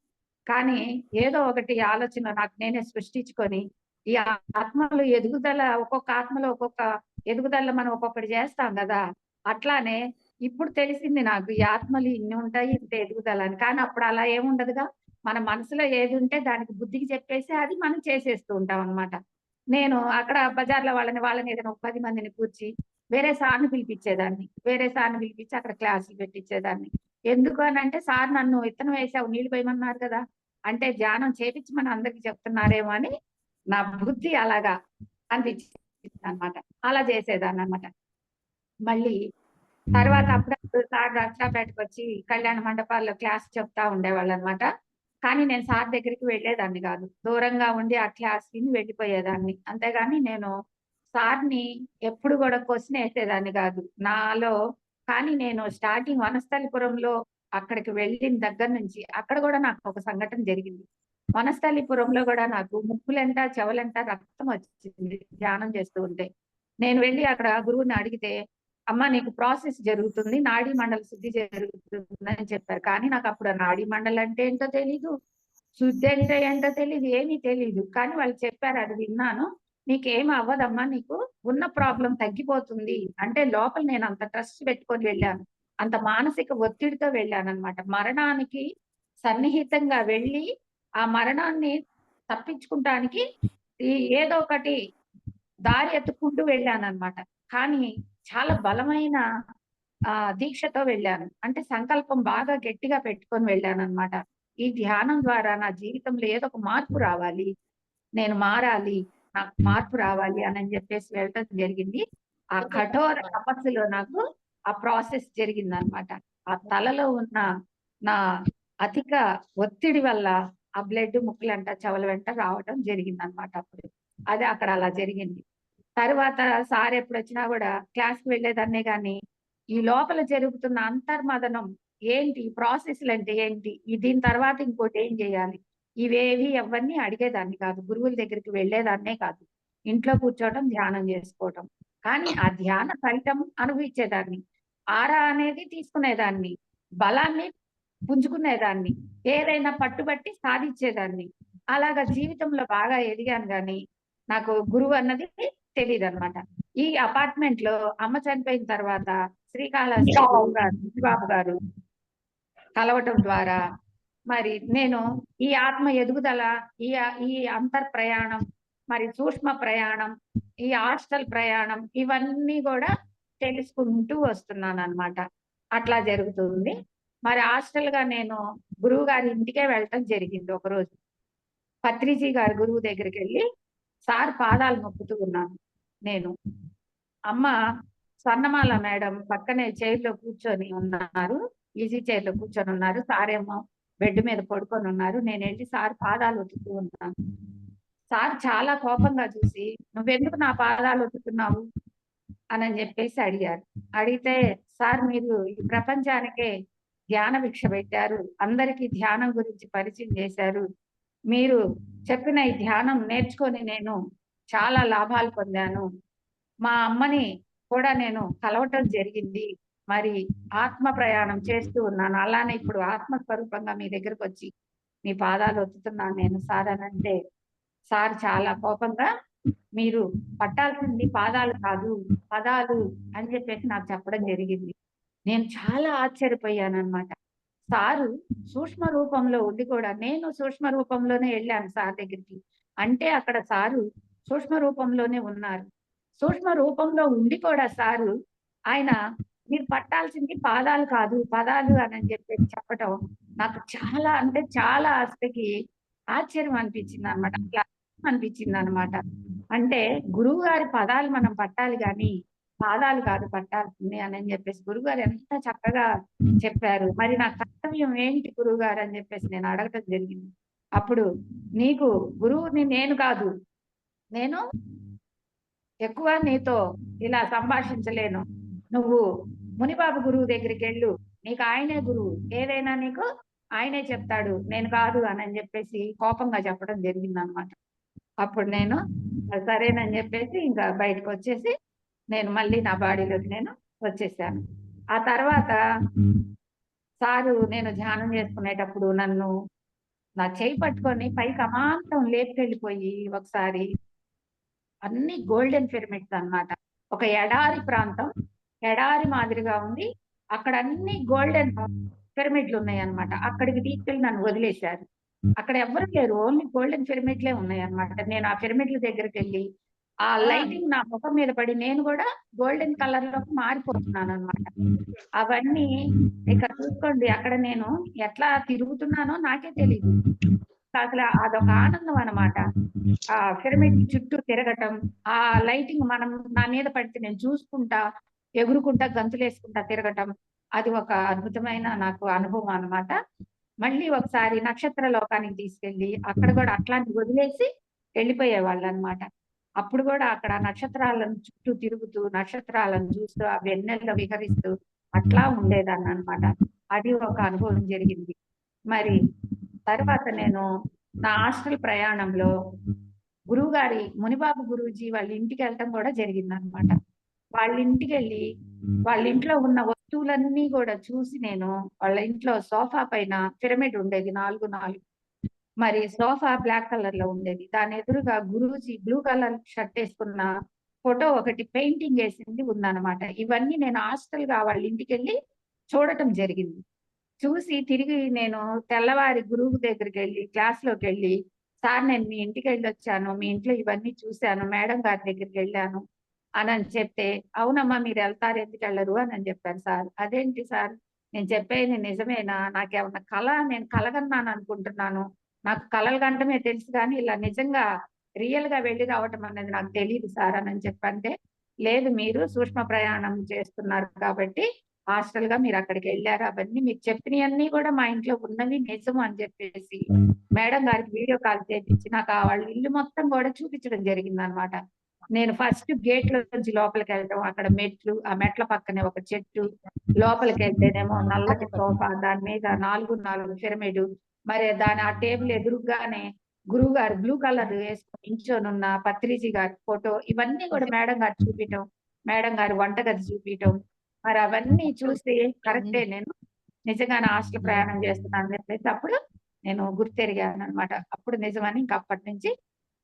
కానీ ఏదో ఒకటి ఆలోచన నాకు నేనే సృష్టించుకొని, ఈ ఆత్మలో ఎదుగుదల ఒక్కొక్క ఆత్మలో ఒక్కొక్క ఎదుగుదల మనం ఒక్కొక్కటి చేస్తాం గదా! అట్లానే ఇప్పుడు తెలిసింది నాకు ఈ ఆత్మలు ఇన్ని ఉంటాయి, ఇంత ఎదుగుదల అని. కానీ అప్పుడు అలా ఏముండదుగా. మన మనసులో ఏదుంటే దానికి బుద్ధికి చెప్పేసి అది మనం చేసేస్తూ ఉంటామనమాట. నేను అక్కడ బజార్‌లో వాళ్ళని ఏదైనా ఒక 10 మందిని కూర్చి వేరే సార్‌ని పిలిపిచ్చేదాన్ని. వేరే సార్‌ని పిలిపిచ్చి అక్కడ క్లాసులు పెట్టిచ్చేదాన్ని. ఎందుకు అనంటే సార్ నన్ను విత్తనం వేసావు నీళ్లు పోయమన్నారు కదా! అంటే ధ్యానం చేపిచ్చమని అందరికి చెప్తున్నారేమో అని నా బుద్ధి అలాగా అనిపించిందనమాట. అలా చేసేదాన్ననమాట. మళ్ళీ తర్వాత అప్పుడప్పుడు సార్ నర్సరావుపేటకొచ్చి కళ్యాణ మండపాల్లో క్లాస్ చెప్తా ఉండేవాళ్ళనమాట. కానీ నేను సార్ దగ్గరికి వెళ్ళేదాన్ని గాదు. దూరంగా ఉండి ఆ క్లాస్ విని వెళ్ళిపోయేదాన్ని. అంతేగాని నేను సార్‌ని ఎప్పుడు గూడా క్వెషన్ ఏసేదాన్ని గాదు. నాలో కానీ నేను స్టార్టింగ్ వనస్థలిపురంలో అక్కడికి వెళ్ళిన దగ్గర నుంచి అక్కడ గూడా నాకొక సంఘటన జరిగింది. వనస్థలిపురంలో గూడా నాకు ముక్కులెంట, చెవులెంట రక్తం వచ్చింది ధ్యానం చేస్తూ ఉంటే. నేను వెళ్లి అక్కడ గురువుని అడిగితే అమ్మ నీకు ప్రాసెస్ జరుగుతుంది. నాడీ మండల శుద్ధి జరుగుతుందని చెప్పారు. కానీ నాకప్పుడు ఆ నాడీ మండలి అంటే ఏంటో తెలీదు. శుద్ధి అంటే ఏంటో తెలీదు. ఏమీ తెలీదు. కానీ వాళ్ళు చెప్పారు అది విన్నాను. "నీకేమి అవ్వదమ్మా. నీకు ఉన్న ప్రాబ్లమ్ తగ్గిపోతుంది." అంటే లోపల నేను అంత ట్రస్ట్ పెట్టుకొని వెళ్ళాను. అంత మానసిక ఒత్తిడితో వెళ్ళానన్నమాట. మరణానికి సన్నిహితంగా వెళ్ళి, ఆ మరణాన్ని తప్పించుకుంటానికి ఈ ఏదో ఒకటి దారి ఎతుక్కుంటూ వెళ్ళానన్నమాట. కానీ చాలా బలమైన దీక్షతో వెళ్ళాను. అంటే సంకల్పం బాగా గట్టిగా పెట్టుకొని వెళ్ళానన్నమాట. ఈ ధ్యానం ద్వారా నా జీవితంలో ఏదో ఒక మార్పు రావాలి. నేను మారాలి. నాకు మార్పు రావాలి అనని చెప్పేసి వెళ్ళటం జరిగింది. ఆ కఠోర తపస్సులో నాకు ఆ ప్రాసెస్ జరిగిందన్నమాట. ఆ తలలో ఉన్న నా అధిక ఒత్తిడి వల్ల ఆ బ్లడ్ ముక్కులంట, చెవుల వెంట రావటం జరిగిందన్నమాట అప్పుడు. అది అక్కడ అలా జరిగింది. తర్వాత సార్ ఎప్పుడొచ్చినా కూడా క్లాస్‌కి వెళ్ళేదాన్నే గాని, ఈ లోపల జరుగుతున్న అంతర్మథనం ఏంటి? ప్రాసెస్‌లు అంటే ఏంటి? దీని తర్వాత ఇంకోటి ఏం చేయాలి? ఇవేవి ఎవరిని అడిగేదాన్ని కాదు. గురువుల దగ్గరికి వెళ్ళేదాన్నే కాదు. ఇంట్లో కూర్చోవటం, ధ్యానం చేసుకోవటం. కానీ ఆ ధ్యాన ఫలితం అనుభవించేదాన్ని. ఆరా అనేది తీసుకునేదాన్ని. బలాన్ని పుంజుకునేదాన్ని. ఏదైనా పట్టుబట్టి సాధించేదాన్ని. అలాగా జీవితంలో బాగా ఎదిగాను గాని, నాకు గురువు అన్నది తెలీదనమాట. ఈ అపార్ట్మెంట్‌లో అమ్మ చనిపోయిన తర్వాత శ్రీకాళహస్తి గురువుగారు బుచ్చిబాబు గారు కలవటం ద్వారా మరి నేను ఈ ఆత్మ ఎదుగుదల, ఈ అంతర్ ప్రయాణం, మరి సూక్ష్మ ప్రయాణం, ఈ హాస్టల్ ప్రయాణం ఇవన్నీ గూడా తెలుసుకుంటూ వస్తున్నాననమాట. అట్లా జరుగుతుంది. మరి హాస్టల్‌గా నేను గురువుగారి ఇంటికే వెళ్ళటం జరిగింది ఒకరోజు. పత్రిజీ గారి గురువు దగ్గరికెళ్ళి సార్ పాదాలు మొక్కుతూ ఉన్నాను నేను. అమ్మ స్వర్ణమాల మేడం పక్కనే చైర్‌లో కూర్చొని ఉన్నారు. ఈజీ చైర్‌లో కూర్చొనున్నారు. సారేమో బెడ్ మీద పడుకొనున్నారు. నేనెళ్లి సార్ పాదాలు ఒత్తుతూ ఉన్నాను. సార్ చాలా కోపంగా చూసి, "నువ్వెందుకు నా పాదాలు ఒత్తుతున్నావు?" అనని జెప్పేసి అడిగారు. అడిగితే, "సార్ మీరు ఈ ప్రపంచానికే ధ్యాన భిక్ష పెట్టారు. అందరికీ ధ్యానం గురించి పరిచయం చేశారు. మీరు చెప్పిన ఈ ధ్యానం నేర్చుకొని నేను చాలా లాభాలు పొందాను. మా అమ్మని కూడా నేను కలవటం జరిగింది. మరి ఆత్మ ప్రయాణం చేస్తూ ఉన్నాను. అలానే ఇప్పుడు ఆత్మ స్వరూపంగా మీ దగ్గరకొచ్చి మీ పాదాలు ఒత్తుతున్నాను నేను సార్" అనంటే, సార్ చాలా కోపంగా మీరు పట్టాల్సింది పాదాలు కాదు, పదాలు అని చెప్పేసి నాకు చెప్పడం జరిగింది. నేను చాలా ఆశ్చర్యపోయాననమాట. సారు సూక్ష్మ రూపంలో ఉండి కూడా నేను సూక్ష్మ రూపంలోనే ఎళ్ళాను సార్ దగ్గరికి. అంటే అక్కడ సారు సూక్ష్మ రూపంలోనే ఉన్నారు. సూక్ష్మ రూపంలో ఉండి కూడా సారు ఆయన మీరు పట్టాల్సింది పాదాలు కాదు, పదాలు అనని చెప్పేసి చెప్పటం నాకు చాలా అంటే చాలా అసలకి ఆశ్చర్యం అనిపించిందనమాట. అట్లా అనిపించిందనమాట. అంటే గురువుగారి పదాలు మనం పట్టాలి గానీ, పాదాలు కాదు పట్టాల్సింది అనని చెప్పేసి గురువుగారు ఎంత చక్కగా చెప్పారు. మరి నా కర్తవ్యం ఏంటి గురువుగారు అని చెప్పేసి నేను అడగటం జరిగింది. అప్పుడు నీకు గురువుని నేను కాదు. నేను ఎక్కువ నీతో ఇలా సంభాషించలేను. నువ్వు మునిబాబు గురువు దగ్గరికెళ్ళు. నీకు ఆయనే గురువు. ఏదైనా నీకు ఆయనే చెప్తాడు. నేను కాదు అనని చెప్పేసి కోపంగా చెప్పడం జరిగిందనమాట. అప్పుడు నేను సరేనని చెప్పేసి ఇంకా బయటకొచ్చేసి నేను మళ్ళీ నా బాడీలోకి నేను వచ్చేసాను. ఆ తర్వాత సారు నేను ధ్యానం చేసుకునేటప్పుడు నన్ను నా చెయ్యి పట్టుకొని పైకి అమాంతం లేపుకెళ్ళిపోయి ఒకసారి అన్ని గోల్డెన్ పిరమిడ్స్ అన్నమాట. ఒక ఎడారి ప్రాంతం. ఎడారి మాదిరిగా ఉంది. అక్కడ అన్ని గోల్డెన్ పిరమిడ్‌లున్నాయన్నమాట. అక్కడికి తీసుకెళ్ళి నన్ను వదిలేశారు. అక్కడ ఎవ్వరు లేరు. ఓన్లీ గోల్డెన్ పిరమిడ్‌లే ఉన్నాయన్నమాట. నేను ఆ పిరమిడ్‌ల దగ్గరికెళ్ళి, ఆ లైటింగ్ నా ముఖం మీద పడి నేను గూడా గోల్డెన్ కలర్‌లోకి మారిపోతున్నానన్నమాట. అవన్నీ ఇక చూసుకోండి అక్కడ నేను ఎట్లా తిరుగుతున్నానో నాకే తెలీదు. అసల అదొక ఆనందం అన్నమాట. ఆ పిరమిడ్ చుట్టూ తిరగటం, ఆ లైటింగ్ నా మీద పడితే నేను చూసుకుంటా, ఎగురుకుంటా, గంతులేసుకుంటా తిరగటం. అది ఒక అద్భుతమైన నాకు అనుభవం అన్నమాట. మళ్ళీ ఒకసారి నక్షత్ర లోకానికి తీసుకెళ్ళి, అక్కడ గూడా అట్లాంటి వదిలేసి వెళ్ళిపోయేవాళ్ళన్నమాట. అప్పుడు గూడా అక్కడ నక్షత్రాలను చుట్టూ తిరుగుతూ, నక్షత్రాలను చూస్తూ, ఆ వెన్నెల్లో విహరిస్తూ అట్లా ఉండేదాన్ననమాట. అది ఒక అనుభవం జరిగింది. మరి తర్వాత నేను నా హాస్టల్ ప్రయాణంలో గురువుగారి మునిబాబు గురూజీ వాళ్ళ ఇంటికెళ్ళటం గూడా జరిగిందనమాట. వాళ్ళింటికెళ్ళి, వాళ్ళ ఇంట్లో ఉన్న వస్తువులన్నీ గూడా చూసి నేను వాళ్ళ ఇంట్లో సోఫా పైన పిరమిడ్ ఉండేది 4, 4. మరి సోఫా బ్లాక్ కలర్‌లో ఉండేది. దాని ఎదురుగా గురూజీ బ్లూ కలర్ షర్ట్ ఏసుకున్న ఫోటో ఒకటి పెయింటింగ్ ఏసింది ఉందనమాట. ఇవన్నీ నేను హాస్టల్‌గా వాళ్ళ ఇంటికెళ్ళి చూడటం జరిగింది. చూసి తిరిగి నేను తెల్లవారి గురువు దగ్గరికెళ్ళి క్లాస్‌లోకెళ్ళి, "సార్ నేను మీ ఇంటికెళ్ళొచ్చాను. మీ ఇంట్లో ఇవన్నీ చూసాను. మేడం గారి దగ్గరికెళ్ళాను" అనని చెప్తే, "అవునమ్మా మీరెళ్తారు ఎందుకెళ్ళరు" అనని చెప్పారు సార్. "అదేంటి సార్ నేను చెప్పేది నిజమేనా? నాకేమన్నా కల నేను కలగన్నాననుకుంటున్నాను. నాకు కలలు గనటమే తెలుసు గానీ, ఇలా నిజంగా రియల్‌గా వెళ్లి రావటం అనేది నాకు తెలీదు సార్" అనని చెప్పంటే, "లేదు మీరు సూక్ష్మ ప్రయాణం చేస్తున్నారు కాబట్టి హాస్టల్‌గా మీరక్కడికెళ్లారు. అవన్నీ మీకు చెప్పినయన్నీ గూడా మా ఇంట్లో ఉన్నవి నిజం" అని చెప్పేసి మేడం గారికి వీడియో కాల్ చేపిచ్చి నాకు వాళ్ళ ఇల్లు మొత్తం గూడా చూపించడం జరిగిందనమాట. నేను ఫస్ట్ గేట్ లోంచి లోపలికి వెళ్ళటం, అక్కడ మెట్లు, ఆ మెట్ల పక్కనే ఒక చెట్టు, లోపలికి వెళ్తేనేమో నల్లటి సోఫా, దాని మీద 4 పిరమిడ్, మరి దాని ఆ టేబుల్ ఎదురుగానే గురువు గారు బ్లూ కలర్ వేసుకొని నించొని ఉన్న పత్రిజీ గారి ఫోటో, ఇవన్నీ కూడా మేడం గారు చూపించడం, మేడం గారు వంటగది చూపించడం, మరి అవన్నీ చూసి కరెక్టే, నేను నిజంగానే హాస్టల్ ప్రయాణం చేస్తున్నాను అని చెప్పేసి అప్పుడు నేను గుర్తెరిగాను అనమాట. అప్పుడు నిజమని ఇంక అప్పటి నుంచి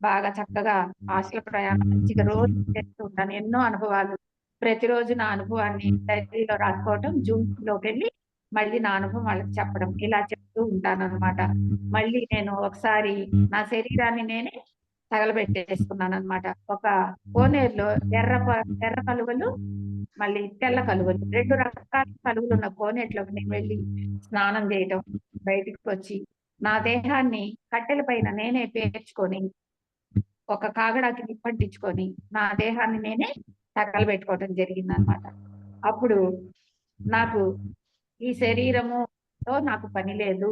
బాగా చక్కగా హాస్టల్ ప్రయాణం మంచిగా రోజు చేస్తూ ఉంటాను. ఎన్నో అనుభవాలు, ప్రతిరోజు నా అనుభవాన్ని డైరీలో రాసుకోవటం, జూమ్‌లోకి వెళ్ళి మళ్ళీ నా అనుభవం వాళ్ళకి చెప్పడం, ఇలా చెప్తూ ఉంటాననమాట. మళ్ళీ నేను ఒకసారి నా శరీరాన్ని నేనే తగలబెట్టేసుకున్నాననమాట. ఒక కోనేరులో ఎర్ర కలువలు, మళ్ళీ తెల్ల కలువలు, 2 రకాల కలువలున్న కోనేరులోకి నేను వెళ్ళి స్నానం చేయటం, బయటికొచ్చి నా దేహాన్ని కట్టెల పైన నేనే పేర్చుకొని, ఒక కాగడాకి నిప్పంటించుకొని, నా దేహాన్ని నేనే తగలబెట్టుకోవటం జరిగిందనమాట. అప్పుడు నాకు ఈ శరీరముతో నాకు పని లేదు.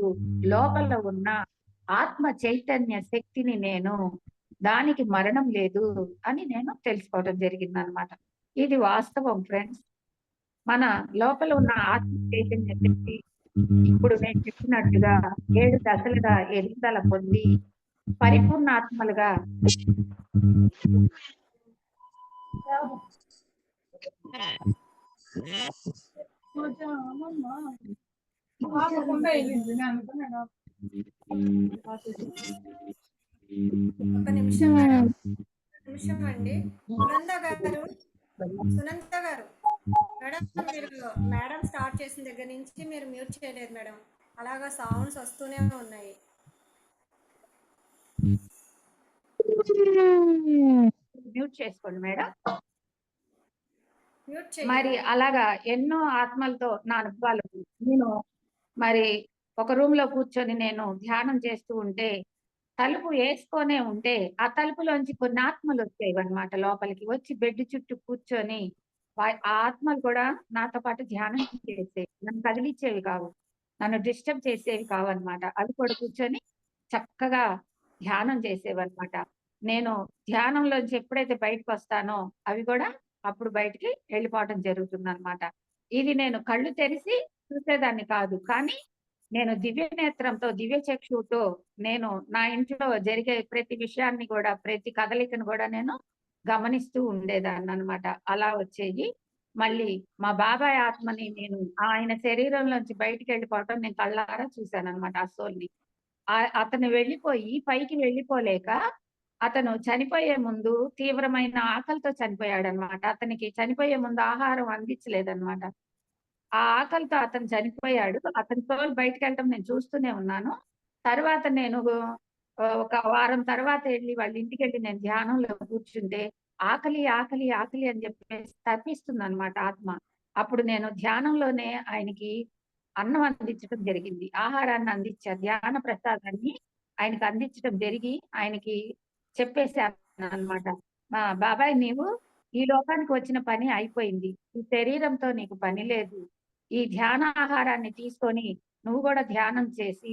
లోపల ఉన్న ఆత్మ చైతన్య శక్తిని నేను, దానికి మరణం లేదు అని నేను తెలుసుకోవడం జరిగిందనమాట. ఇది వాస్తవం ఫ్రెండ్స్. మన లోపల ఉన్న ఆత్మ చైతన్య శక్తి ఇప్పుడు నేను చెప్పినట్టుగా 7 దశలుగా ఎదుగుదల పొంది పరిపూర్ణాత్మలుగా ఒక నిమిషం మేడం, నిమిషం అండి. సునంద గారు మేడం, మీరు మేడం స్టార్ట్ చేసిన దగ్గర నుంచి మీరు మ్యూట్ చేయలేదు మేడం, అలాగా సౌండ్స్ వస్తూనే ఉన్నాయి. మ్యూట్ చేసుకోండి మేడం. మ్యూట్ మరి చేయండి. అలాగా ఎన్నో ఆత్మలతో నా అనుభవాలు. నేను మరి ఒక రూమ్ లో కూర్చొని నేను ధ్యానం చేస్తూ ఉంటే, తలుపు వేసుకొనే ఉంటే ఆ తలుపులోంచి కొన్ని ఆత్మలు వచ్చేవన్నమాట లోపలికి. వచ్చి బెడ్ చుట్టూ కూర్చొని ఆ ఆత్మలు కూడా నాతో పాటు ధ్యానం చేసేవి. నన్ను కదిలిచ్చేవి కావు. నన్ను డిస్టర్బ్ చేసేవి కావన్నమాట. అవి కూడా కూర్చొని చక్కగా ధ్యానం చేసేవన్నమాట. నేను ధ్యానంలోంచి ఎప్పుడైతే బయటకొస్తానో అవి కూడా అప్పుడు బయటికి వెళ్ళిపోవటం జరుగుతుందన్నమాట. ఇది నేను కళ్ళు తెరిసి చూసేదాన్ని కాదు. కానీ నేను దివ్య నేత్రంతో, దివ్య చక్షువుతో నేను నా ఇంట్లో జరిగే ప్రతి విషయాన్ని కూడా, ప్రతి కదలికను కూడా నేను గమనిస్తూ ఉండేదాన్ననమాట. అలా వచ్చేయి. మళ్ళీ మా బాబాయ్ ఆత్మని నేను ఆయన శరీరంలోంచి బయటికి వెళ్ళిపోవటం నేను కళ్ళారా చూశాననమాట ఆ సోల్‌ని. అతను వెళ్ళిపోయి పైకి వెళ్ళిపోలేక, అతను చనిపోయే ముందు తీవ్రమైన ఆకలితో చనిపోయాడనమాట. అతనికి చనిపోయే ముందు ఆహారం అందించలేదనమాట. ఆ ఆకలితో అతను చనిపోయాడు. అతని సోల్ బయటికెళ్ళటం నేను చూస్తూనే ఉన్నాను. తర్వాత నేను ఒక వారం తర్వాత ఎళ్లి వాళ్ళ ఇంటికెళ్ళి నేను ధ్యానంలో కూర్చుంటే, ఆకలి, ఆకలి, ఆకలి అని చెప్పేసి తపిస్తుందనమాట ఆత్మ. అప్పుడు నేను ధ్యానంలోనే ఆయనకి అన్నం అందించడం జరిగింది. ఆహారాన్ని అందించా. ధ్యాన ప్రసాదాన్ని ఆయనకి అందించడం జరిగి, ఆయనకి చెప్పేసాననమాట. బాబాయ్, నీవు ఈ లోకానికి వచ్చిన పని అయిపోయింది. ఈ శరీరంతో నీకు పని లేదు. ఈ ధ్యాన ఆహారాన్ని తీసుకొని నువ్వు కూడా ధ్యానం చేసి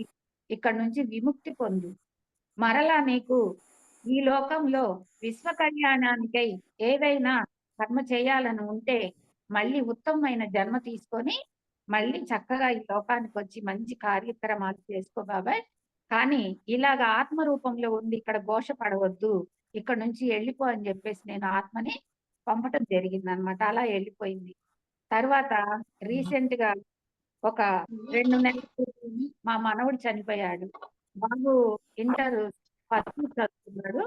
ఇక్కడి నుంచి విముక్తి పొందు. మరలా నీకు ఈ లోకంలో విశ్వ కళ్యాణానికై ఏదైనా కర్మ చేయాలని ఉంటే మళ్ళీ ఉత్తమమైన జన్మ తీసుకొని మళ్ళీ చక్కగా ఈ లోకానికి వచ్చి మంచి కార్యక్రమాలు చేసుకో బాబాయ్. కానీ ఇలాగ ఆత్మ రూపంలో ఉండి ఇక్కడ ఘోష పడవద్దు. ఇక్కడ నుంచి వెళ్ళిపో అని చెప్పేసి నేను ఆత్మని పంపటం జరిగిందనమాట. అలా వెళ్ళిపోయింది. తర్వాత రీసెంట్ గా ఒక 2 నెలల క్రితం మా మనవడు చనిపోయాడు. బాబు ఇంటర్ ఫస్ట్ ఇయర్ చదువుతున్నాడు.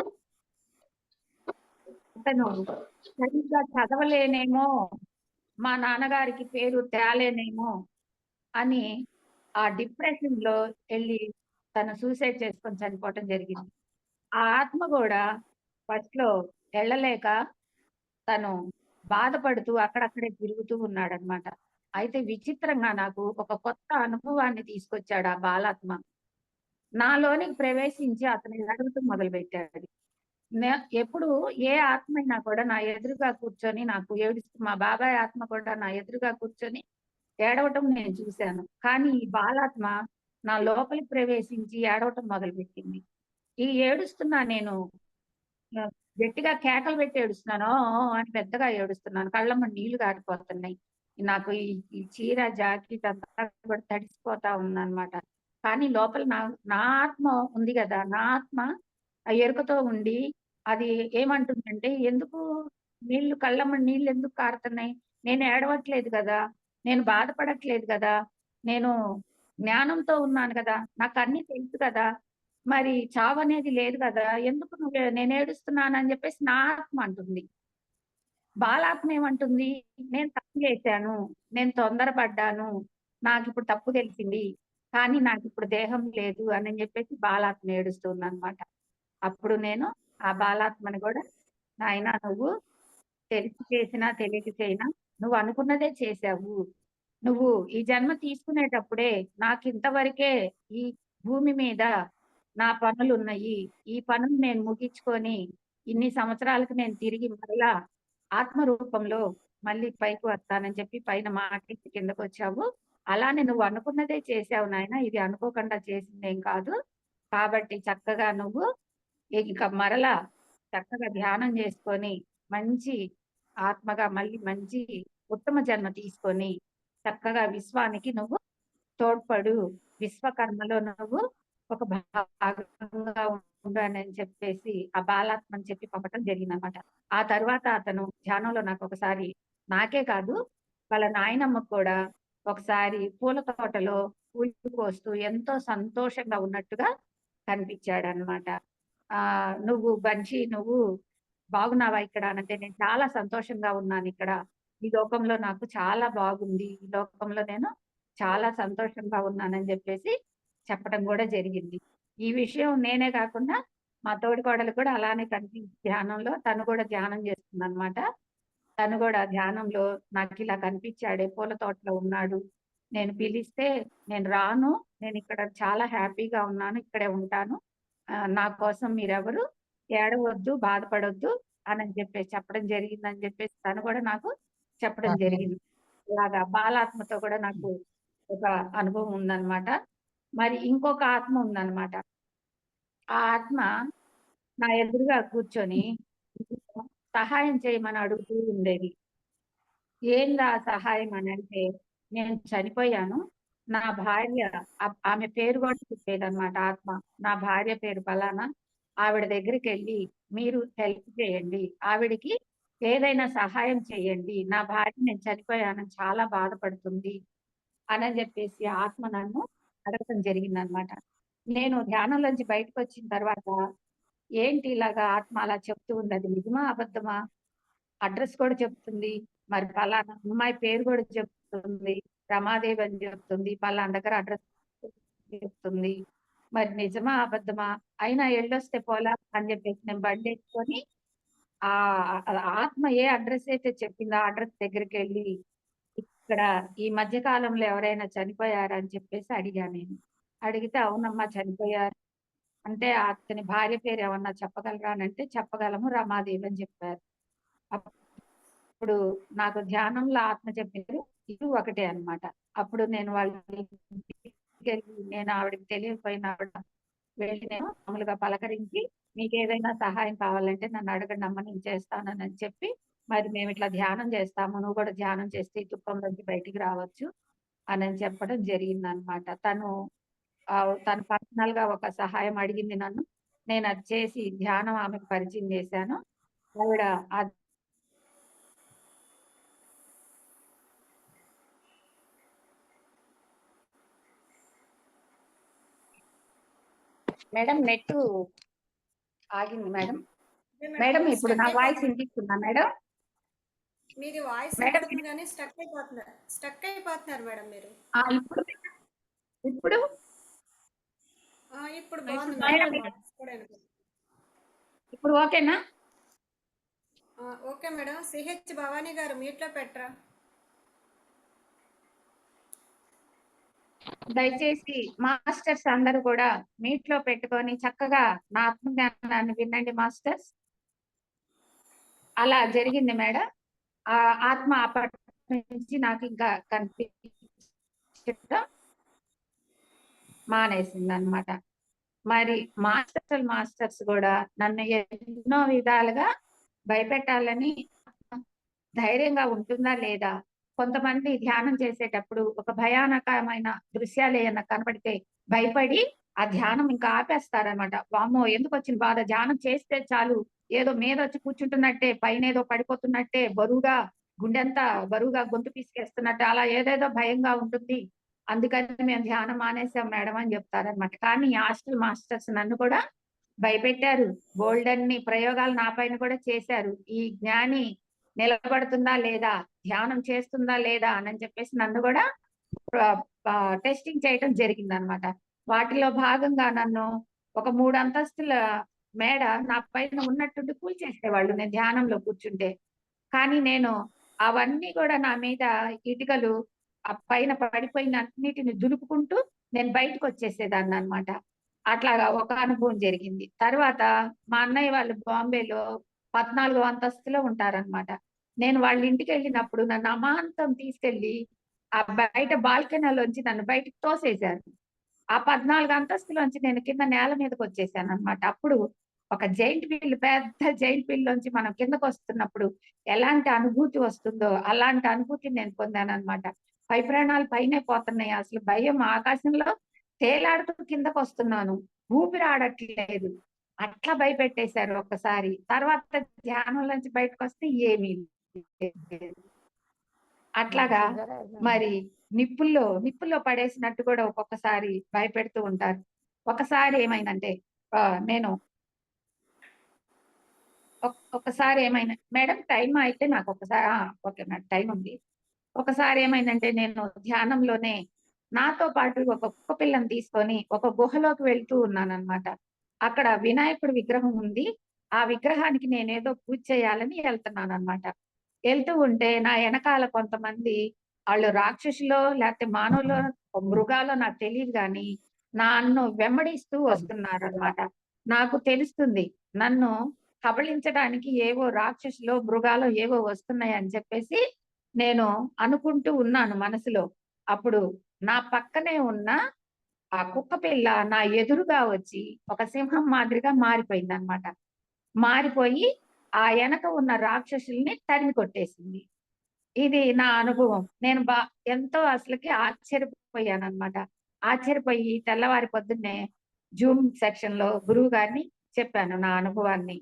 అతను సరిగ్గా చదవలేనేమో, మా నాన్నగారికి పేరు తేలేనేమో అని ఆ డిప్రెషన్ లో వెళ్ళి తను సూసైడ్ చేసుకొని చనిపోవటం జరిగింది. ఆ ఆత్మ కూడా ఫస్ట్ లో వెళ్ళలేక తను బాధపడుతూ అక్కడక్కడే తిరుగుతూ ఉన్నాడనమాట. అయితే విచిత్రంగా నాకు ఒక కొత్త అనుభవాన్ని తీసుకొచ్చాడు ఆ బాలాత్మ. నాలోనికి ప్రవేశించి అతను ఏడవటం మొదలుపెట్టాడు. నే ఎప్పుడు ఏ ఆత్మ అయినా కూడా నా ఎదురుగా కూర్చొని నాకు ఏడుస్తూ, మా బాబాయ్ ఆత్మ కూడా నా ఎదురుగా కూర్చొని ఏడవటం నేను చూశాను. కానీ ఈ బాలాత్మ నా లోపలికి ప్రవేశించి ఏడవటం మొదలుపెట్టింది. ఈ ఏడుస్తున్నా నేను గట్టిగా కేకలు పెట్టి ఏడుస్తున్నాను. ఓ ఓ అని పెద్దగా ఏడుస్తున్నాను. కళ్ళమ్మ నీళ్లు గారిపోతున్నాయి. నాకు ఈ చీర, జాకెట్ అంతా కూడా తడిసిపోతా ఉందన్నమాట. కానీ లోపల నా ఆత్మ ఉంది గదా! నా ఆత్మ ఆ ఎరుకతో ఉండి అది ఏమంటుందంటే, "ఎందుకు కళ్ళమ్మట నీళ్ళెందుకు కారుతున్నాయి? నేను ఏడవట్లేదు గదా! నేను బాధపడట్లేదు గదా! నేను జ్ఞానంతో ఉన్నాను గదా! నాకన్నీ తెలుసు గదా! మరి చావనేది లేదు గదా! ఎందుకు నేనేడుస్తున్నానని జెప్పేసి నా ఆత్మ అంటుంది. బాలాత్మ ఏమంటుంది? నేను తప్పు చేశాను. నేను తొందరపడ్డాను. నాకిప్పుడు తప్పు తెలిసింది. కానీ నాకిప్పుడు దేహం లేదు అని జెప్పేసి బాలాత్మ ఏడుస్తుందనమాట. అప్పుడు నేను ఆ బాలాత్మని గూడా నాయనా నువ్వు తెలిసి చేసినా, తెలియక చేయినా నువ్వనుకున్నదే చేశావు. నువ్వు ఈ జన్మ తీసుకునేటప్పుడే నాకింతవరకే ఈ భూమి మీద నా పనులున్నయి. ఈ పనులు నేను ముగించుకొని ఇన్ని సంవత్సరాలకు నేను తిరిగి మరలా ఆత్మ రూపంలో మళ్ళీ పైకి వస్తానని చెప్పి పైన మాటిచ్చి కిందకొచ్చావు. అలానే నువ్వు అనుకున్నదే చేశావు నాయనా. ఇది అనుకోకుండా చేసిందేం కాదు. కాబట్టి చక్కగా నువ్వు ఇక మరలా చక్కగా ధ్యానం చేసుకొని మంచి ఆత్మగా మళ్ళీ మంచి ఉత్తమ జన్మ తీసుకొని చక్కగా విశ్వానికి నువ్వు తోడ్పడు. విశ్వకర్మలో నువ్వు ఒక భాగంగా ఉండు అని చెప్పేసి ఆ బాలాత్మని చెప్పి పంపటం జరిగిందనమాట. ఆ తరువాత అతను ధ్యానంలో నాకొకసారి నాకే కాదు వాళ్ళ నాయనమ్మకు కూడా ఒకసారి పూల తోటలో పూలు కోస్తూ ఎంతో సంతోషంగా ఉన్నట్టుగా కనిపించాడనమాట. "నువ్వు బన్షీ నువ్వు బాగున్నావా ఇక్కడ?" అనంటే, "నేను చాలా సంతోషంగా ఉన్నానిక్కడ. ఈ లోకంలో నాకు చాలా బాగుంది. ఈ లోకంలో నేను చాలా సంతోషంగా ఉన్నానని" జెప్పేసి చెప్పడం గూడా జరిగింది. ఈ విషయం నేనే కాకుండా మా తోడికోడలు కూడా అలానే కనిపించి ధ్యానంలో తను గూడా ధ్యానం చేస్తుందనమాట. తను గూడా ధ్యానంలో నాకిలా కనిపించాడే పూల తోటలో ఉన్నాడు. నేను పిలిస్తే నేను రాను. నేనిక్కడ చాలా హ్యాపీగా ఉన్నాను. ఇక్కడే ఉంటాను. నా కోసం మీరెవరు ఏడవొద్దు, బాధపడొద్దు అనని చెప్పేసి చెప్పడం జరిగిందని చెప్పేసి తను గూడా నాకు చెప్పడం ఆహా! జరిగింది. ఇలాగా బాలాత్మతో కూడా నాకు ఒక అనుభవం ఉందనమాట. మరి ఇంకొక ఆత్మ ఉందనమాట. ఆ ఆత్మ నా ఎదురుగా కూర్చొని సహాయం చేయమని అడుగుతూ ఉండేది. ఏందా సహాయం అనంటే, నేను చనిపోయాను. నా భార్య ఆమె పేరు గూడా చెప్పేదనమాట ఆత్మ. నా భార్య పేరు ఫలానా. ఆవిడ దగ్గరికెళ్ళి మీరు హెల్ప్ చేయండి. ఆవిడకి ఏదైనా సహాయం చేయండి. నా భార్య నేను చనిపోయానని చాలా బాధపడుతుంది అనని జెప్పేసి ఆత్మ నన్ను అడగటం జరిగిందనమాట. నేను ధ్యానంలోంచి బయటకొచ్చిన తర్వాత, ఏంటి ఇలాగా ఆత్మ అలా చెప్తూ ఉంది. అది నిజమా? అబద్ధమా? అడ్రెస్ కూడా చెప్తుంది. మరి పలానా అమ్మాయి పేరు కూడా చెప్తుంది. రమాదేవి అని చెప్తుంది. పలానా దగ్గర అడ్రెస్ చెప్తుంది. మరి నిజమా? అబద్ధమా? అయినా ఎళ్ళొస్తే పోలా అని చెప్పేసి నేను బండెట్టుకొని ఆత్మ ఏ అడ్రెస్ అయితే చెప్పిందో ఆ అడ్రెస్ దగ్గరికెళ్ళి, ఇక్కడ ఈ మధ్య కాలంలో ఎవరైనా చనిపోయారా అని చెప్పేసి అడిగా నేను. అడిగితే అవునమ్మా చనిపోయారు. అంటే అతని భార్య పేరు ఏమన్నా చెప్పగలరా అనంటే చెప్పగలము రమాదేవి అని చెప్పారు. అప్పుడు నాకు ధ్యానంలో ఆత్మ చెప్పారు. ఇది ఒకటే అన్నమాట. అప్పుడు నేను వాళ్ళ ఇంటికెళ్ళి నేను ఆవిడకి తెలియకపోయినా కూడా వెళ్ళి నేను మామూలుగా పలకరించి మీకేదైనా సహాయం కావాలంటే నన్ను అడగండమ్మా నేను చేస్తానని చెప్పి, మరి మేమిట్లా ధ్యానం చేస్తాము. నువ్వు కూడా ధ్యానం చేస్తే ఈ దుఃఖంలోంచి బయటికి రావచ్చు అనని చెప్పడం జరిగిందనమాట. తను పర్సనల్‌గా ఒక సహాయం అడిగింది నన్ను. నేనది చేసి ధ్యానం ఆమెకు పరిచయం చేశాను. ఆవిడ మేడం నెట్టు ఆగింది మేడం. అదే మేడం మేడం ఇప్పుడు స్టక్ నా వాయిస్ అయిపోతుంది. వినిపిస్తుందా మేడం? మీది వాయిస్ మేడం వినపడుతుంది గానీ స్టక్ అయిపోతున్నారు మేడం మీరు. ఇప్పుడు ఇప్పుడు ఇప్పుడు బాగుంది మేడం. మేడం మీ వాయిస్ కూడా వినపడుతుంది. ఇప్పుడు ఓకేనా? Okay madam. సిహెచ్ భవానీ గారు మీట్లో పెట్టరా? దయచేసి మాస్టర్స్ అందరూ కూడా మీట్లో పెట్టుకొని చక్కగా నా ఆత్మజ్ఞానాన్ని వినండి మాస్టర్స్. అలా జరిగింది మేడం. ఆ ఆత్మ అప్పటి నుంచి నాకు ఇంకా కనిపించడం మానేసిందనమాట. మరి మాస్టర్స్ కూడా నన్ను ఎన్నో విధాలుగా భయపెట్టాలని ధైర్యంగా ఉంటుందా లేదా? కొంతమంది ధ్యానం చేసేటప్పుడు ఒక భయానకమైన దృశ్యాలు ఏమన్నా కనపడితే భయపడి ఆ ధ్యానం ఇంకా ఆపేస్తారనమాట. వామ్మో! ఎందుకొచ్చిన బాధ, ధ్యానం చేస్తే చాలు ఏదో మీదొచ్చి కూర్చుంటున్నట్టే, పైనేదో పడిపోతున్నట్టే, గుండెంతా బరువుగా గొంతు పిసికేస్తున్నట్టు అలా ఏదేదో భయంగా ఉంటుంది. అందుకని మేము ధ్యానం మానేసాం మేడం అని చెప్తారనమాట. కానీ హాస్టల్ మాస్టర్స్ నన్ను కూడా భయపెట్టారు. బోలెడన్ని ప్రయోగాలు నా పైన కూడా చేశారు. ఈ జ్ఞాని నిలబడుతుందా లేదా? ధ్యానం చేస్తుందా లేదా? అని చెప్పేసి నన్ను కూడా టెస్టింగ్ చేయటం జరిగిందనమాట. వాటిలో భాగంగా నన్ను ఒక 3 అంతస్తుల మేడ నా పైన ఉన్నట్టుండి కూల్చేసేవాళ్ళు నేను ధ్యానంలో కూర్చుంటే. కానీ నేను అవన్నీ కూడా నా మీద ఇటుకలు ఆ పైన పడిపోయిన అన్నిటిని దులుపుకుంటూ నేను బయటకొచ్చేసేదాన్ననమాట. అట్లాగా ఒక అనుభవం జరిగింది. తర్వాత మా అన్నయ్య వాళ్ళు బాంబేలో 14 అంతస్తులో ఉంటారనమాట. నేను వాళ్ళ ఇంటికెళ్ళినప్పుడు నన్ను అమాంతం తీసుకెళ్ళి ఆ బయట బాల్కనీలోంచి నన్ను బయటికి తోసేశారు. ఆ 14 అంతస్తులోంచి నేను కింద నేల మీదకొచ్చేసాననమాట. అప్పుడు ఒక పెద్ద జెయింట్ వీల్‌లోంచి మనం కిందకొస్తున్నప్పుడు ఎలాంటి అనుభూతి వస్తుందో, అలాంటి అనుభూతిని నేను పొందాననమాట. పై ప్రాణాలు పైనే పోతున్నాయి. అసలు భయం, ఆకాశంలో తేలాడుతూ కిందకొస్తున్నాను. ఊపిరి ఆడట్లేదు. అట్లా భయపెట్టేశారు ఒక్కసారి. తర్వాత ధ్యానంలోంచి బయటకొస్తే ఏమీ లేదు. అట్లాగా మరి నిప్పుల్లో పడేసినట్టు కూడా ఒక్కొక్కసారి భయపెడుతూ ఉంటారు. ఒకసారి ఏమైందంటే నేను ఒక్కసారి ఏమైంది మేడం, టైమ్ అయితే నాకొకసారి ఓకే మేడం, టైమ్ ఉంది. ఒకసారి ఏమైందంటే నేను ధ్యానంలోనే నాతో పాటు ఒక కుక్క పిల్లని తీసుకొని ఒక గుహలోకి వెళ్తూ ఉన్నాననమాట. అక్కడ వినాయకుడి విగ్రహం ఉంది. ఆ విగ్రహానికి నేనేదో పూజ చేయాలని ఎళ్తున్నాననమాట. ఎళ్తూ ఉంటే నా ఎనకాల కొంతమంది, ఆళ్ళు రాక్షసులో లేకపోతే మానవులో మృగాలో నాకు తెలీదు గానీ నన్ను వెంబడిస్తూ వస్తున్నారనమాట. నాకు తెలుస్తుంది నన్ను కబళించడానికి ఏవో రాక్షసులో, మృగాలో ఏవో వస్తున్నాయని చెప్పేసి నేను అనుకుంటూ ఉన్నాను మనసులో. అప్పుడు నా పక్కనే ఉన్న ఆ కుక్క పిల్ల నా ఎదురుగా వచ్చి ఒక సింహం మాదిరిగా మారిపోయిందనమాట. మారిపోయి ఆ ఎనక ఉన్న రాక్షసుల్ని తరిమి కొట్టేసింది. ఇది నా అనుభవం. నేను ఎంతో అసలకి ఆశ్చర్యపోయాననమాట. ఆశ్చర్యపోయి తెల్లవారి పొద్దున్నే జూమ్ సెక్షన్‌లో గురువుగారిని చెప్పాను నా అనుభవాన్ని.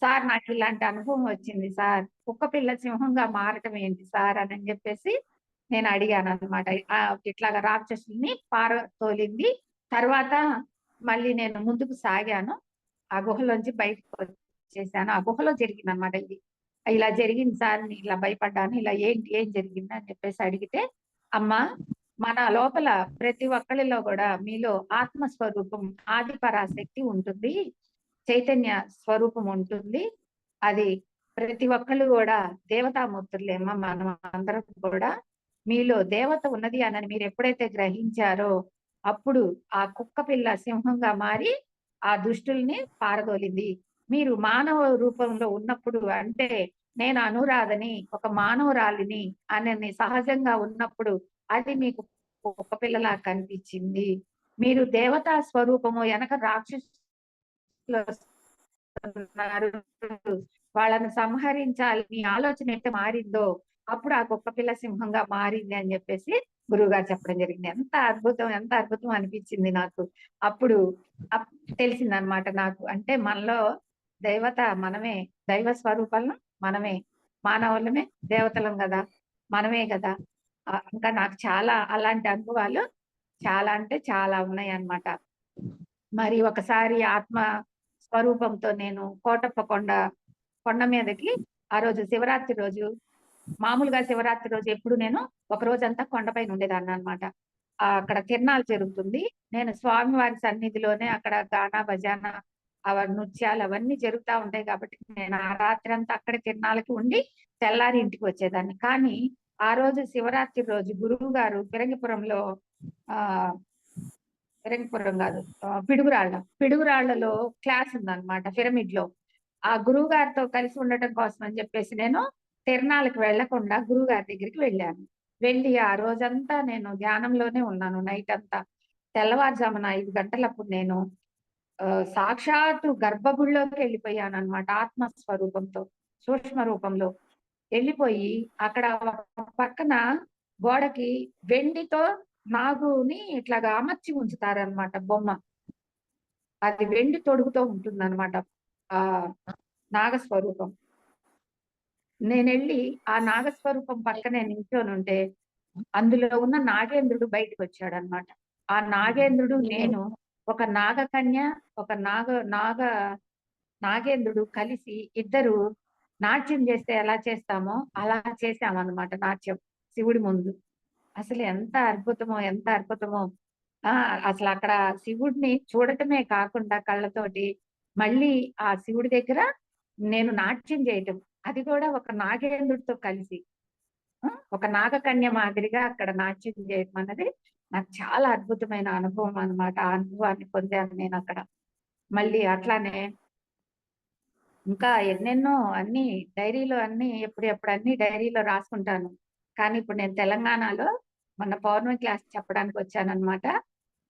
సార్ నాకిలాంటి అనుభవం వచ్చింది సార్. కుక్క పిల్ల సింహంగా మారటం ఏంటి సార్ అనని జెప్పేసి నేను అడిగాననమాట. ఇట్లాగా రాక్షసుల్ని పారతోలింది. తర్వాత మళ్ళీ నేను ముందుకు సాగాను. ఆ గుహలోంచి బయటకొచ్చేసాను. ఆ గుహలో జరిగిందనమాట ఇది. ఇలా జరిగింది సార్. నేను ఇలా భయపడ్డాను. ఇలా ఏంటి? ఏం జరిగింది? అని చెప్పేసి అడిగితే, అమ్మా మన లోపల ప్రతి ఒక్కళ్ళలో గూడా మీలో ఆత్మ స్వరూపం, ఆది పరాశక్తి ఉంటుంది. చైతన్య స్వరూపం ఉంటుంది. అది ప్రతి ఒక్కళ్ళు గూడా దేవతామూర్తులేమ్మా మనం అందరం కూడా. మీలో దేవత ఉన్నది అనని మీరెప్పుడైతే గ్రహించారో, అప్పుడు ఆ కుక్క పిల్ల సింహంగా మారి ఆ దుష్టుల్ని పారదోలింది. మీరు మానవ రూపంలో ఉన్నప్పుడు అంటే నేను అనురాధని, ఒక మానవురాలిని అనని సహజంగా ఉన్నప్పుడు అది మీకు కుక్క పిల్లలా కనిపించింది. మీరు దేవతా స్వరూపము ఎనక రాక్షసులొస్తున్నారు. వాళ్ళని సంహరించాలి. మీ ఆలోచన ఎట్ట మారిందో, అప్పుడు ఆ కుక్క పిల్ల సింహంగా మారింది అని జెప్పేసి గురువుగారు చెప్పడం జరిగింది. ఎంత అద్భుతం అనిపించింది నాకు. అప్పుడు అప్ తెలిసిందనమాట నాకు. అంటే మనలో దైవత మనమే, దైవ స్వరూపాలను మనమే. మానవులమే దేవతలం గదా! మనమే గదా! ఇంకా నాకు చాలా అలాంటి అనుభవాలు చాలా అంటే చాలా ఉన్నాయన్నమాట. మరి ఒకసారి ఆత్మ స్వరూపంతో నేను కోటప్ప కొండ మీదకి ఆ రోజు శివరాత్రి రోజు, మామూలుగా శివరాత్రి రోజు ఎప్పుడు నేను ఒక రోజంతా కొండపైన ఉండేదాన్ననమాట. అక్కడ తిరునాళ్ళు జరుగుతుంది. నేను స్వామివారి సన్నిధిలోనే అక్కడ గానా, బజానా నృత్యాలు అవన్నీ జరుగుతా ఉంటాయి కాబట్టి నేను ఆ రాత్రంతా అక్కడే తిరునాళ్ళకి ఉండి తెల్లారి ఇంటికొచ్చేదాన్ని. కానీ ఆ రోజు శివరాత్రి రోజు గురువుగారు ఫిరంగిపురంలో ఆహ్, ఫిరంగిపురం గాదు, పిడుగురాళ్ళలో క్లాస్ ఉందన్నమాట పిరమిడ్‌లో. ఆ గురువుగారితో కలిసి ఉండటం కోసం అని జెప్పేసి నేను తిరునాళ్ళకి వెళ్ళకుండా గురువుగారి దగ్గరికి వెళ్ళాను. వెళ్ళి ఆ రోజంతా నేను ధ్యానంలోనే ఉన్నాను నైటంతా. తెల్లవారుజామున 5 గంటలప్పుడు నేను సాక్షాత్తు గర్భగుడిలోకి వెళ్ళిపోయానన్నమాట ఆత్మస్వరూపంతో, సూక్ష్మ రూపంలో వెళ్ళిపోయి అక్కడ ఒక పక్కన గోడకి వెండితో నాగుని ఇట్లాగా అమర్చి ఉంచుతారనమాట బొమ్మ. అది వెండి తొడుగుతో ఉంటుందన్నమాట ఆ నాగస్వరూపం. నేనెళ్ళి ఆ నాగస్వరూపం పక్కనే నించొని ఉంటే అందులో ఉన్న నాగేంద్రుడు బయటకు వచ్చాడనమాట. ఆ నాగేంద్రుడు నేను ఒక నాగకన్య, ఒక నాగేంద్రుడు కలిసి ఇద్దరు నాట్యం చేస్తే ఎలా చేస్తామో అలా చేశామన్నమాట నాట్యం శివుడి ముందు. అసలు ఎంత అద్భుతమో, ఎంత అద్భుతమో. ఆ అసలు అక్కడ శివుడిని చూడటమే కాకుండా కళ్ళతోటి మళ్ళీ ఆ శివుడి దగ్గర నేను నాట్యం చేయటం, అది కూడా ఒక నాగేంద్రుడితో కలిసి ఒక నాగకన్య మాదిరిగా అక్కడ నాట్యం చేయటం అన్నది నాకు చాలా అద్భుతమైన అనుభవం అన్నమాట. ఆ అనుభవాన్ని పొందాను నేను అక్కడ. మళ్ళీ అట్లానే ఇంకా ఎన్నెన్నో అన్ని డైరీలో అన్ని ఎప్పుడెప్పుడు అన్ని డైరీలో రాసుకుంటాను. కానీ ఇప్పుడు నేను తెలంగాణలో మొన్న పౌర్ణమి క్లాస్ చెప్పడానికి వచ్చానన్నమాట.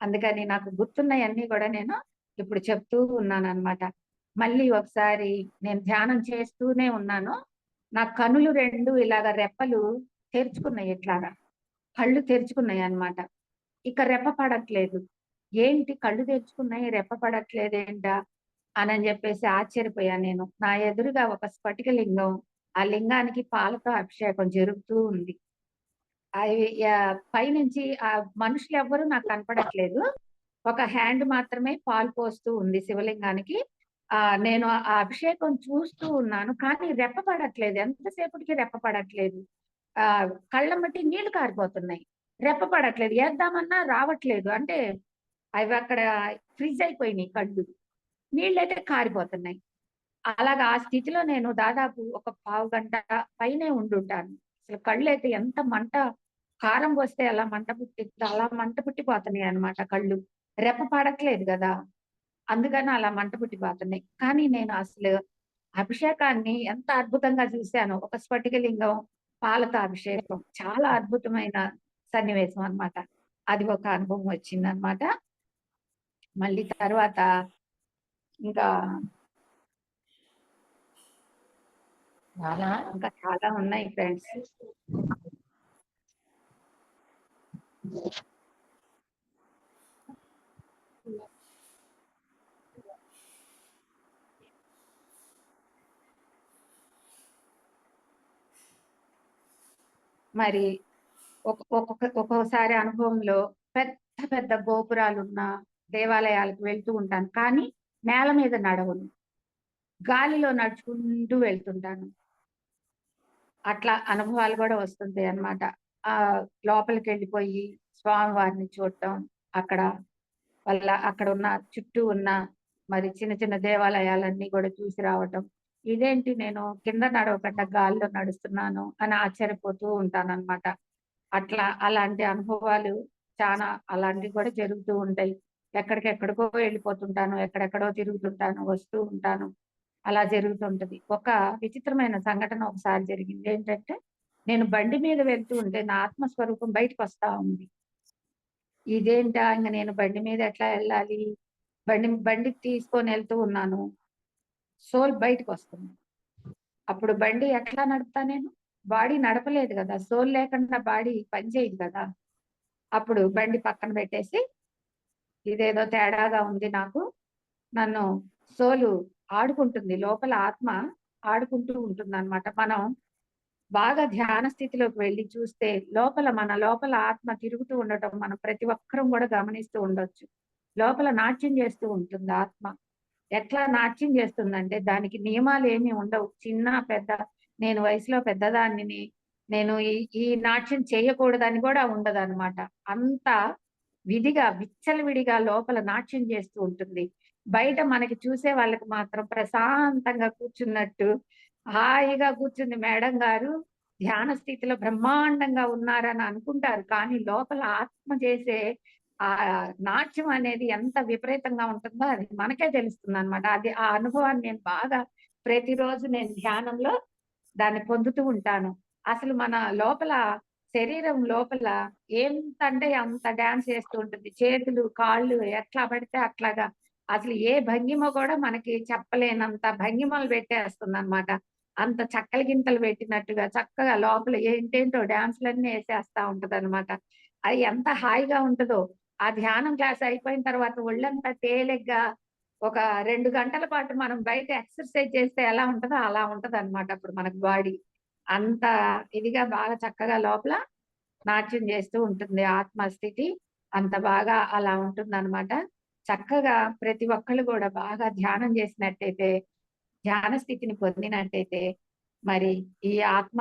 అందుకని నాకు గుర్తున్నయన్నీ కూడా నేను ఇప్పుడు చెప్తూ ఉన్నానన్నమాట. మళ్ళీ ఒకసారి నేను ధ్యానం చేస్తూనే ఉన్నాను. నా కనులు 2 ఇలాగ రెప్పలు తెరుచుకున్నాయి ఇట్లాగా. కళ్ళు తెరుచుకున్నాయన్నమాట. ఇక రెప్ప పడట్లేదు. ఏంటి కళ్ళు తెరుచుకున్నాయి, రెప్ప పడట్లేదేంటా అనని చెప్పేసి ఆశ్చర్యపోయాను నేను. నా ఎదురుగా ఒక స్ఫటిక లింగం. ఆ లింగానికి పాలతో అభిషేకం జరుగుతూ ఉంది. అవి పైనుంచి మనుషులెవ్వరూ నాకు కనపడట్లేదు. ఒక హ్యాండ్ మాత్రమే పాలు పోస్తూ ఉంది శివలింగానికి. నేను ఆ అభిషేకం చూస్తూ ఉన్నాను. కానీ రెప్ప పడట్లేదు. ఎంతసేపటికి రెప్ప పడట్లేదు. కళ్ళమ్మటి నీళ్లు కారిపోతున్నాయి. రెప్ప పడట్లేదు. ఏద్దామన్నా రావట్లేదు. అంటే అవి అక్కడ ఫ్రీజ్ అయిపోయినాయి కళ్ళు. నీళ్ళైతే కారిపోతున్నాయి. అలాగా ఆ స్థితిలో నేను దాదాపు ఒక పావుగంట పైనే ఉండుంటాను. అసలు కళ్ళైతే ఎంత మంట, కారం పోస్తే ఎలా మంట పుట్టిద్దో అలా మంట పుట్టిపోతున్నాయి అన్నమాట కళ్ళు. రెప్ప పడట్లేదు గదా! అందుకని అలా మంట పుట్టిపోతున్నాయి. కానీ నేను అసలు అభిషేకాన్ని ఎంత అద్భుతంగా చూశానో. ఒక స్ఫటిక లింగం, పాలతో అభిషేకం. చాలా అద్భుతమైన సన్నివేశం అన్నమాట. అది ఒక అనుభవం వచ్చిందన్నమాట. మళ్ళీ తర్వాత ఇంకా ఇంకా చాలా ఉన్నాయి ఫ్రెండ్స్. మరి ఒక్కొక్కసారి అనుభవంలో పెద్ద పెద్ద గోపురాలున్న దేవాలయాలకు వెళ్తూ ఉంటాను. కానీ నేల మీద నడవను. గాలిలో నడుచుకుంటూ వెళ్తుంటాను. అట్లా అనుభవాలు కూడా వస్తుంటాయి అన్నమాట. లోపలికెళ్ళిపోయి స్వామివారిని చూడటం, అక్కడ అక్కడ ఉన్న చుట్టూ ఉన్న మరి చిన్న చిన్న దేవాలయాలన్నీ కూడా చూసి రావటం. ఇదేంటి నేను కింద నడవకుండా గాలిలో నడుస్తున్నాను అని ఆశ్చర్యపోతూ ఉంటానన్నమాట. అలాంటి అనుభవాలు చాలా అలాంటివి కూడా జరుగుతూ ఉంటాయి. ఎక్కడికెక్కడికో వెళ్ళిపోతుంటాను. ఎక్కడెక్కడో తిరుగుతుంటాను, వస్తూ ఉంటాను. అలా జరుగుతుంటది. ఒక విచిత్రమైన సంఘటన ఒకసారి జరిగింది. ఏంటంటే నేను బండి మీద వెళ్తూ ఉంటే నా ఆత్మస్వరూపం బయటకొస్తా ఉంది. ఇదేంటా ఇంక నేను బండి మీద ఎట్లా వెళ్ళాలి? బండి తీసుకొని వెళ్తూ ఉన్నాను. సోల్ బయటకొస్తుంది. అప్పుడు బండి ఎట్లా నడుపుతా నేను? బాడీ నడపలేదు కదా! సోల్ లేకుండా బాడీ పని చేయదు కదా! అప్పుడు బండి పక్కన పెట్టేసి ఇదేదో తేడాగా ఉంది నాకు. నన్ను సోలు ఆడుకుంటుంది. లోపల ఆత్మ ఆడుకుంటూ ఉంటుందన్నమాట. మనం బాగా ధ్యాన స్థితిలోకి వెళ్లి చూస్తే మన లోపల ఆత్మ తిరుగుతూ ఉండటం మనం ప్రతి ఒక్కరం కూడా గమనిస్తూ ఉండొచ్చు. లోపల నాట్యం చేస్తూ ఉంటుంది ఆత్మ. ఎట్లా నాట్యం చేస్తుందంటే దానికి నియమాలు ఏమీ ఉండవు. చిన్న పెద్ద నేను వయసులో పెద్దదాన్నిని, నేను ఈ నాట్యం చేయకూడదని కూడా ఉండదన్నమాట. అంత విధిగా విచ్చలవిడిగా లోపల నాట్యం చేస్తూ ఉంటుంది. బయట మనకి చూసే వాళ్ళకి మాత్రం ప్రశాంతంగా కూర్చున్నట్టు హాయిగా కూర్చుంది మేడం గారు ధ్యాన స్థితిలో బ్రహ్మాండంగా ఉన్నారని అనుకుంటారు. కానీ లోపల ఆత్మ చేసే ఆ నాట్యం అనేది ఎంత విపరీతంగా ఉంటుందో అది మనకే తెలుస్తుందన్నమాట. అది ఆ అనుభవాన్ని నేను బాగా ప్రతిరోజు నేను ధ్యానంలో దాన్ని పొందుతూ ఉంటాను. అసలు మన లోపల శరీరం లోపల ఎంత అంటే అంత డాన్స్ చేస్తూ ఉంటుంది. చేతులు, కాళ్ళు ఎట్లా పడితే అట్లాగా అసలు ఏ భంగిమ కూడా మనకి చెప్పలేనంత భంగిమలు పెట్టేస్తుందన్నమాట. అంత చక్కల గింతలు పెట్టినట్టుగా చక్కగా లోపల ఏంటేంటో డాన్సులన్నీ ఏసేస్తా ఉంటదన్నమాట. అది ఎంత హాయిగా ఉంటదో. ఆ ధ్యానం క్లాస్ అయిపోయిన తర్వాత ఒళ్ళంతా తేలిగ్గా ఒక 2 గంటల పాటు మనం బయట ఎక్సర్సైజ్ చేస్తే ఎలా ఉంటదో అలా ఉంటదన్నమాట అప్పుడు మనకు బాడీ. అంత ఇదిగా బాగా చక్కగా లోపల నాట్యం చేస్తూ ఉంటుంది ఆత్మ స్థితి. అంత బాగా అలా ఉంటుందన్నమాట. చక్కగా ప్రతి ఒక్కళ్ళు గూడా బాగా ధ్యానం చేసినట్టయితే, ధ్యాన స్థితిని పొందినట్టయితే, మరి ఈ ఆత్మ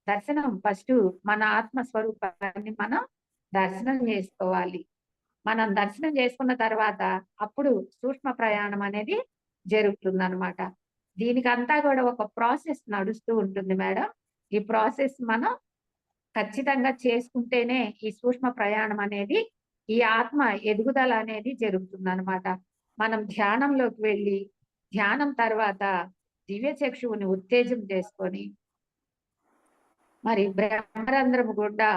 దర్శనం ఫస్టు మన ఆత్మ స్వరూపాన్ని మనం దర్శనం చేసుకోవాలి. మనం దర్శనం చేసుకున్న తర్వాత అప్పుడు సూక్ష్మ ప్రయాణం అనేది జరుగుతుందనమాట. దీనికంతా గూడా ఒక ప్రాసెస్ నడుస్తూ ఉంటుంది మేడం. ఈ ప్రాసెస్ మనం ఖచ్చితంగా చేసుకుంటేనే ఈ సూక్ష్మ ప్రయాణం అనేది, ఈ ఆత్మ ఎదుగుదల అనేది జరుగుతుందనమాట. మనం ధ్యానంలోకి వెళ్ళి, ధ్యానం తర్వాత దివ్య చక్షువుని ఉత్తేజం చేసుకొని, మరి బ్రహ్మరంధ్రము గుండా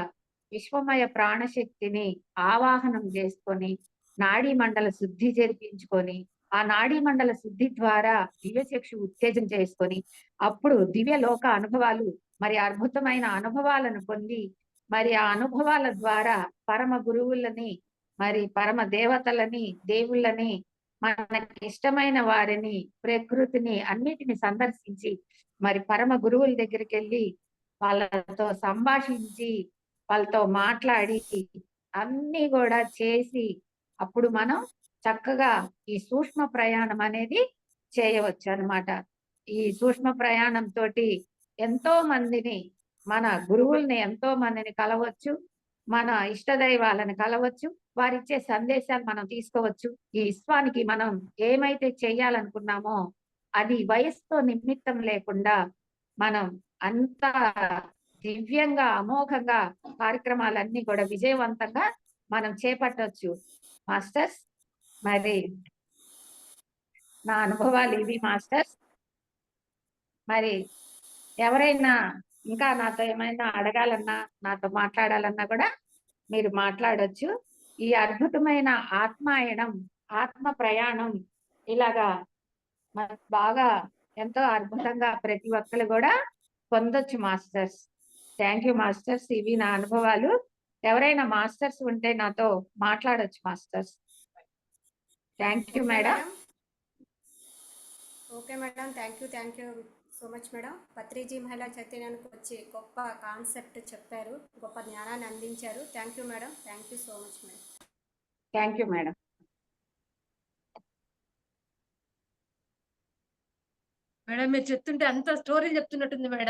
విశ్వమయ ప్రాణశక్తిని ఆవాహనం చేసుకొని, నాడీ మండల శుద్ధి జరిపించుకొని, ఆ నాడీ మండల శుద్ధి ద్వారా దివ్యచక్షు ఉత్తేజం చేసుకొని, అప్పుడు దివ్య లోక అనుభవాలు మరి అద్భుతమైన అనుభవాలను పొంది, మరి ఆ అనుభవాల ద్వారా పరమ గురువులని, మరి పరమ దేవతలని, దేవుళ్ళని, మనకి ఇష్టమైన వారిని, ప్రకృతిని అన్నిటిని సందర్శించి, మరి పరమ గురువుల దగ్గరికెళ్ళి వాళ్ళతో సంభాషించి, వాళ్ళతో మాట్లాడి, అన్నీ గూడా చేసి, అప్పుడు మనం చక్కగా ఈ సూక్ష్మ ప్రయాణం అనేది చేయవచ్చనమాట. ఈ సూక్ష్మ ప్రయాణంతోటి ఎంతో మందిని, మన గురువుల్ని ఎంతో మందిని కలవచ్చు. మన ఇష్టదైవాలను కలవచ్చు. వారిచ్చే సందేశాలు మనం తీసుకోవచ్చు. ఈ విశ్వానికి మనం ఏమైతే చేయాలనుకున్నామో, అది వయస్సుతో నిమిత్తం లేకుండా మనం అంత దివ్యంగా, అమోఘంగా కార్యక్రమాలన్నీ కూడా విజయవంతంగా మనం చేపట్టొచ్చు. మాస్టర్స్, మరి నా అనుభవాలు ఇవి మాస్టర్స్. మరి ఎవరైనా ఇంకా నాతో ఏమైనా అడగాలన్నా, నాతో మాట్లాడాలన్నా కూడా మీరు మాట్లాడొచ్చు. ఈ అద్భుతమైన ఆత్మాయణం, ఆత్మ ప్రయాణం ఇలాగా మనకు బాగా ఎంతో అద్భుతంగా ప్రతి ఒక్కళ్ళు కూడా పొందొచ్చు మాస్టర్స్. Thank you masters. ఇవి నా అనుభవాలు. ఎవరైనా మాస్టర్స్ ఉంటే నాతో మాట్లాడొచ్చు masters. Thank you okay madam. Madam. Okay madam. Thank you so much madam. Patriji మహిళా చైతన్యానికి వచ్చి గొప్ప కాన్సెప్ట్ చెప్పారు, గొప్ప జ్ఞానాన్ని అందించారు. Thank you madam. Thank you so much madam. Thank you madam. Madam మీరు చెప్తుంటే అంత స్టోరీ చెప్తున్నట్టుంది మేడం.